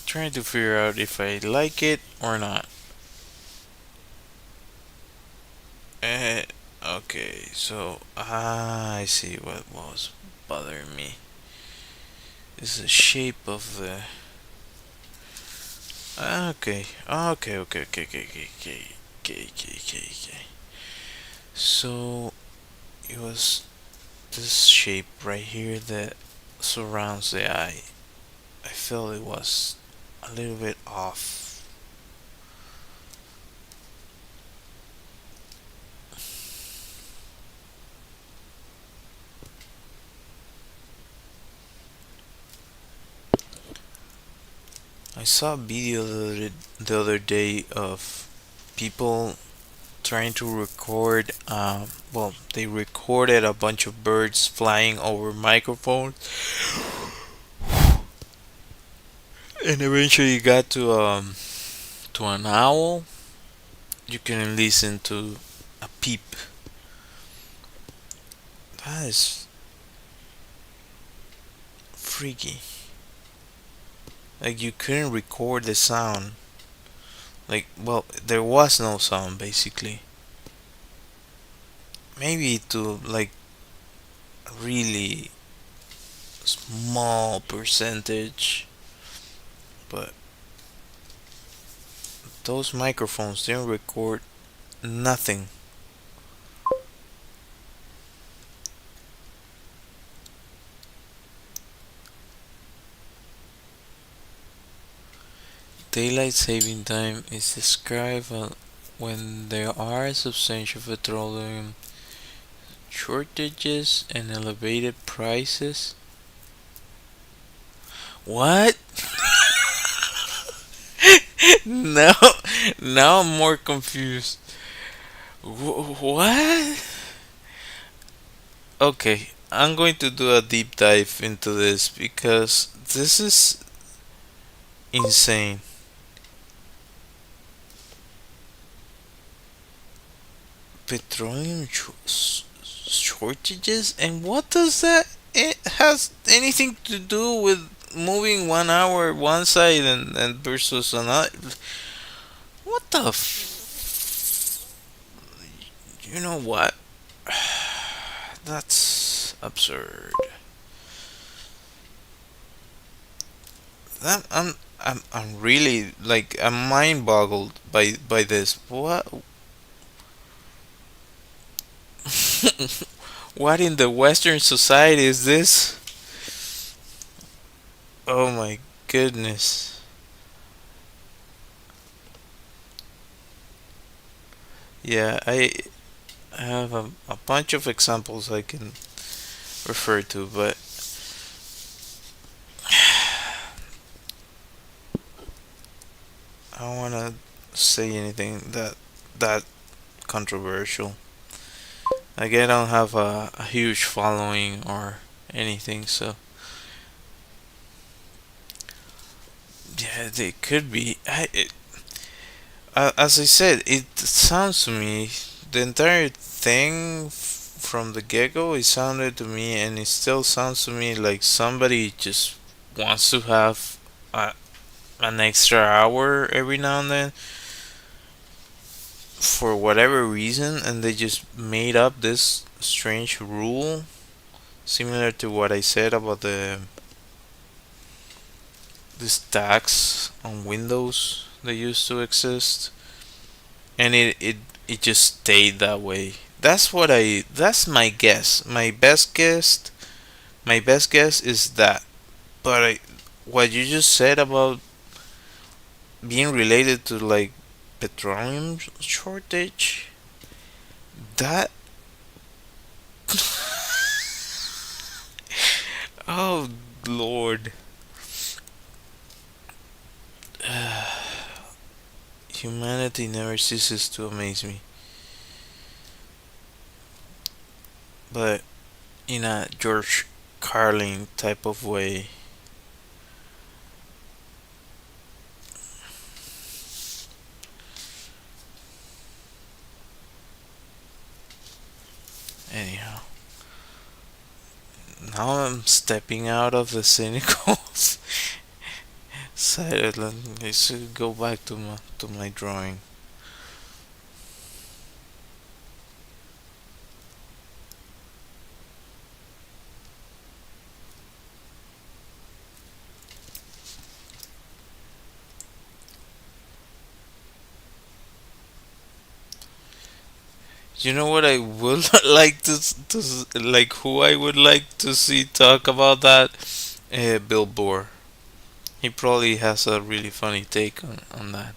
trying to figure out if I like it or not. Eh, okay, so I see what was bothering me. Is the shape of the. Okay, okay. So it was this shape right here that surrounds the eye. I felt it was a little bit off. I saw a video the other day of people trying to record. Well, they recorded a bunch of birds flying over microphones, and eventually got to an owl. You can listen to a peep. That is freaky. Like you couldn't record the sound. Like, well, there was no sound basically. Maybe to like a really small percentage, but those microphones didn't record nothing. Daylight saving time is described when there are substantial petroleum shortages and elevated prices. What? No, now I'm more confused. What? Okay, I'm going to do a deep dive into this because this is insane. Petroleum shortages, and what does that it has anything to do with moving 1 hour one side and versus another? What the you know what? That's absurd. That I'm really like I'm mind boggled by this. What what in the Western society is this? Oh my goodness. Yeah, I have a bunch of examples I can refer to, but I don't want to say anything that controversial. Like I don't have a huge following or anything, so yeah, they could be. As I said, it sounds to me the entire thing from the get go. It sounded to me, and it still sounds to me like somebody just wants to have a, an extra hour every now and then for whatever reason, and they just made up this strange rule, similar to what I said about the this tax on Windows that used to exist, and it just stayed that way. That's my guess. My best guess is that. But what you just said about being related to like petroleum shortage, that oh lord. Humanity never ceases to amaze me. But in a George Carlin type of way. Anyhow, now I'm stepping out of the cynical excited. Let's go back to my drawing. You know what I would like like who I would like to see talk about that? Bill Burr. He probably has a really funny take on that.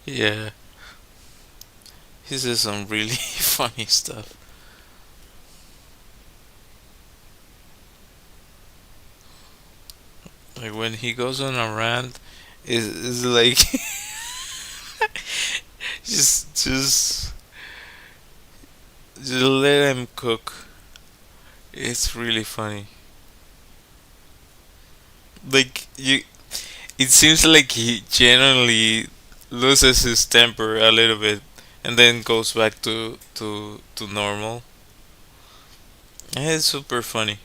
Yeah, he says some really funny stuff. Like when he goes on a rant, is like just just let him cook. It's really funny. Like you, it seems like he genuinely loses his temper a little bit, and then goes back to normal. And it's super funny.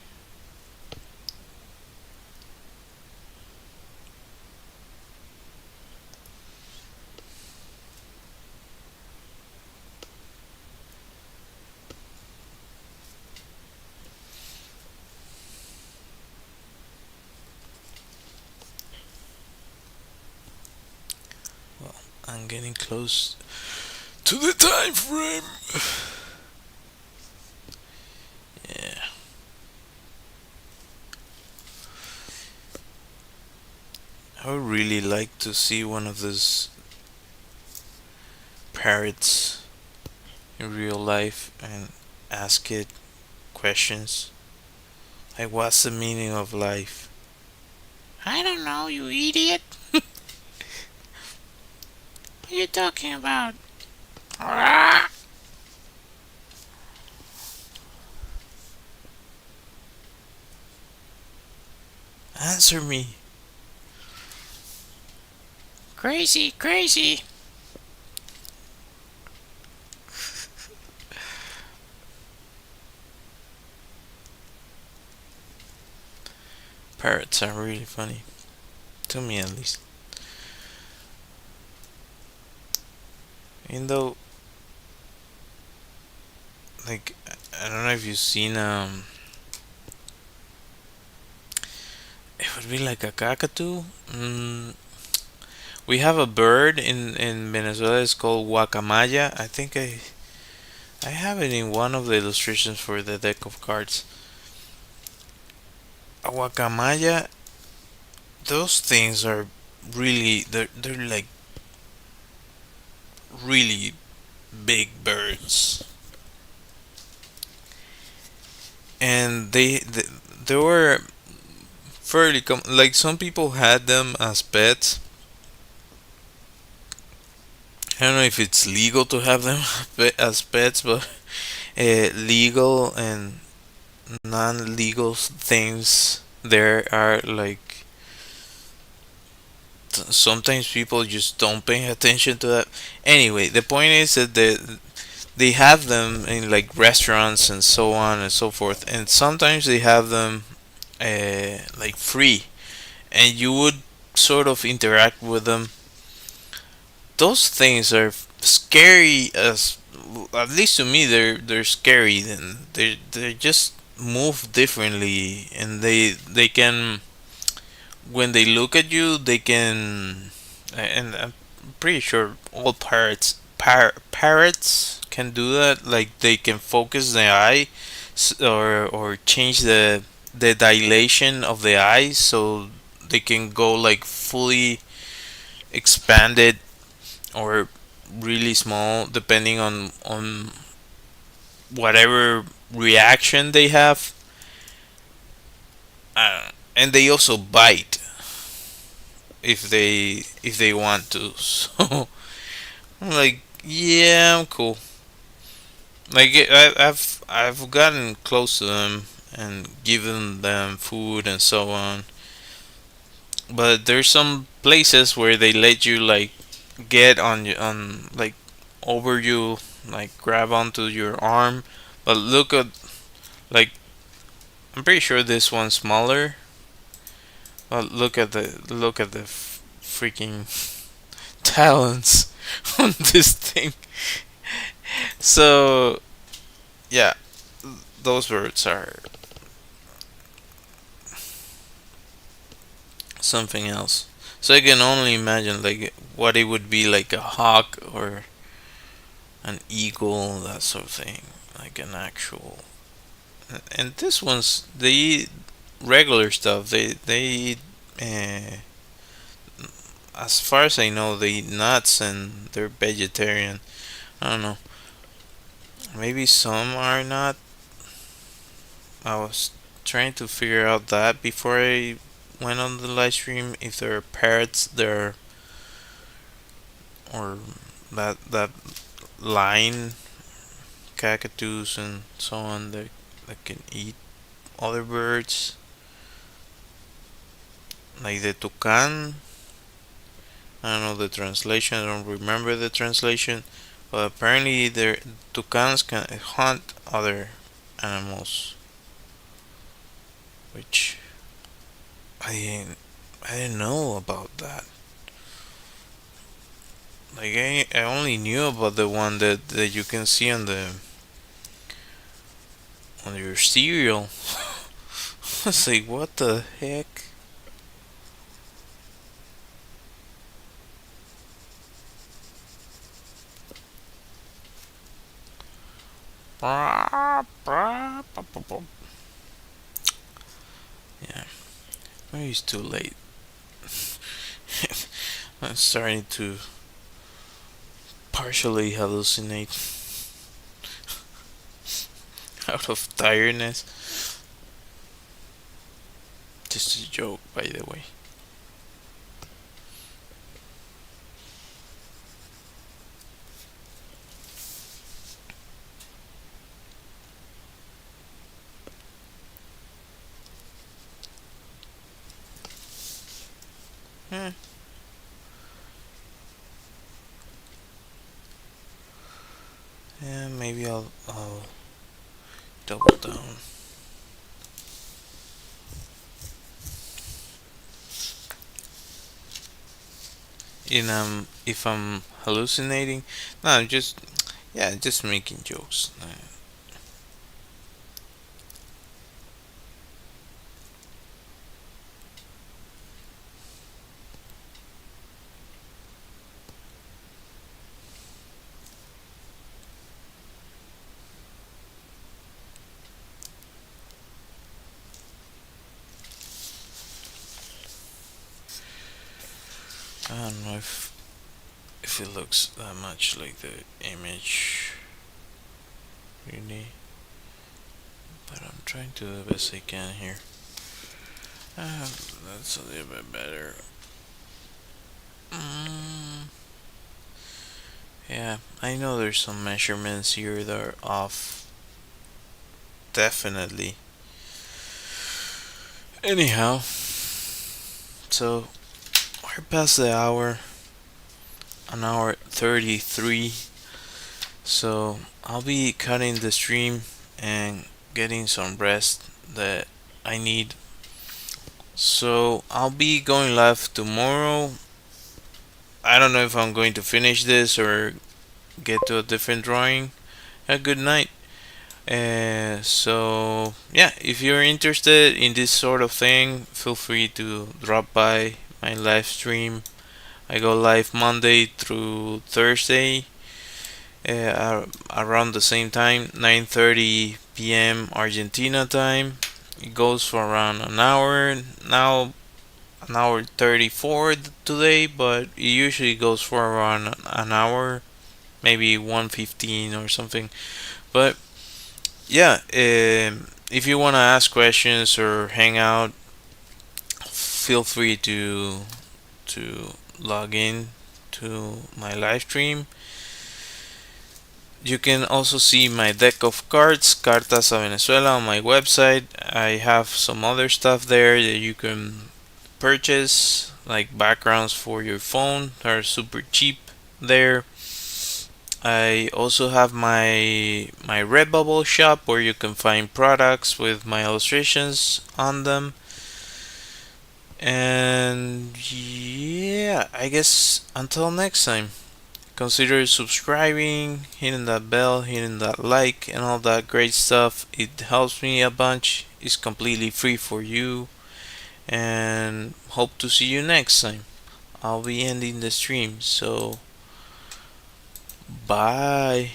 Well, I'm getting close to the time frame. Yeah, I would really like to see one of those parrots in real life and ask it questions. Like, what's the meaning of life? I don't know, you idiot. What are you talking about? Ah! Answer me. Crazy, crazy. Parrots are really funny. To me, at least. Even though, like, I don't know if you've seen, it would be like a cockatoo. We have a bird in Venezuela. It's called guacamaya. I have it in one of the illustrations for the deck of cards. A guacamaya. Those things are really they're like really big birds, and they were fairly like some people had them as pets. I don't know if it's legal to have them as pets, but legal and non-legal things there are like sometimes people just don't pay attention to that. Anyway, the point is that they have them in like restaurants and so on and so forth, and sometimes they have them like free, and you would sort of interact with them. Those things are scary as, at least to me, they're scary. Then they just move differently, and they can, when they look at you, they can, and I'm pretty sure all parrots can do that. Like they can focus the eye, or change the dilation of the eye, so they can go like fully expanded or really small, depending on whatever reaction they have. And they also bite if they want to. So I'm like, yeah, I'm cool. Like I've gotten close to them, and giving them food and so on. But there's some places where they let you like get on like over you, like grab onto your arm. But look at, like, I'm pretty sure this one's smaller. But look at the freaking talons on this thing. So yeah, those birds are something else. So I can only imagine like what it would be like a hawk or an eagle, that sort of thing, like an actual. And this one's, they eat regular stuff. They eat, as far as I know, they eat nuts and they're vegetarian. I don't know. Maybe some are not. I was trying to figure out that before I went on the live stream, if there are parrots there, or that line cockatoos and so on that can eat other birds, like the toucan. I don't know the translation. I don't remember the translation, but apparently the toucans can hunt other animals, which I didn't know about that. Like I only knew about the one that you can see on your cereal. I was like, what the heck? Yeah, maybe it's too late. I'm starting to partially hallucinate out of tiredness. Just a joke, by the way. Eh, yeah, maybe I'll double down. In if I'm hallucinating, no, I'm just, yeah, just making jokes. I don't know if it looks that much like the image, really, but I'm trying to do the best I can here. That's a little bit better. Mm, yeah, I know there's some measurements here that are off. Definitely. Anyhow, so we're past the hour, an hour 33. So I'll be cutting the stream and getting some rest that I need. So I'll be going live tomorrow. I don't know if I'm going to finish this or get to a different drawing. A good night. So yeah, if you're interested in this sort of thing, feel free to drop by my live stream. I go live Monday through Thursday, around the same time, 9:30 p.m. Argentina time. It goes for around an hour. Now an hour 34 today, but it usually goes for around an hour, maybe 1:15 or something. But yeah, if you want to ask questions or hang out, feel free to log in to my live stream. You can also see my deck of cards, Cartas a Venezuela, on my website. I have some other stuff there that you can purchase, like backgrounds for your phone that are super cheap there. I also have my Redbubble shop where you can find products with my illustrations on them. And yeah, I guess until next time, consider subscribing, hitting that bell, hitting that like, and all that great stuff. It helps me a bunch. It's completely free for you. And hope to see you next time. I'll be ending the stream, so bye.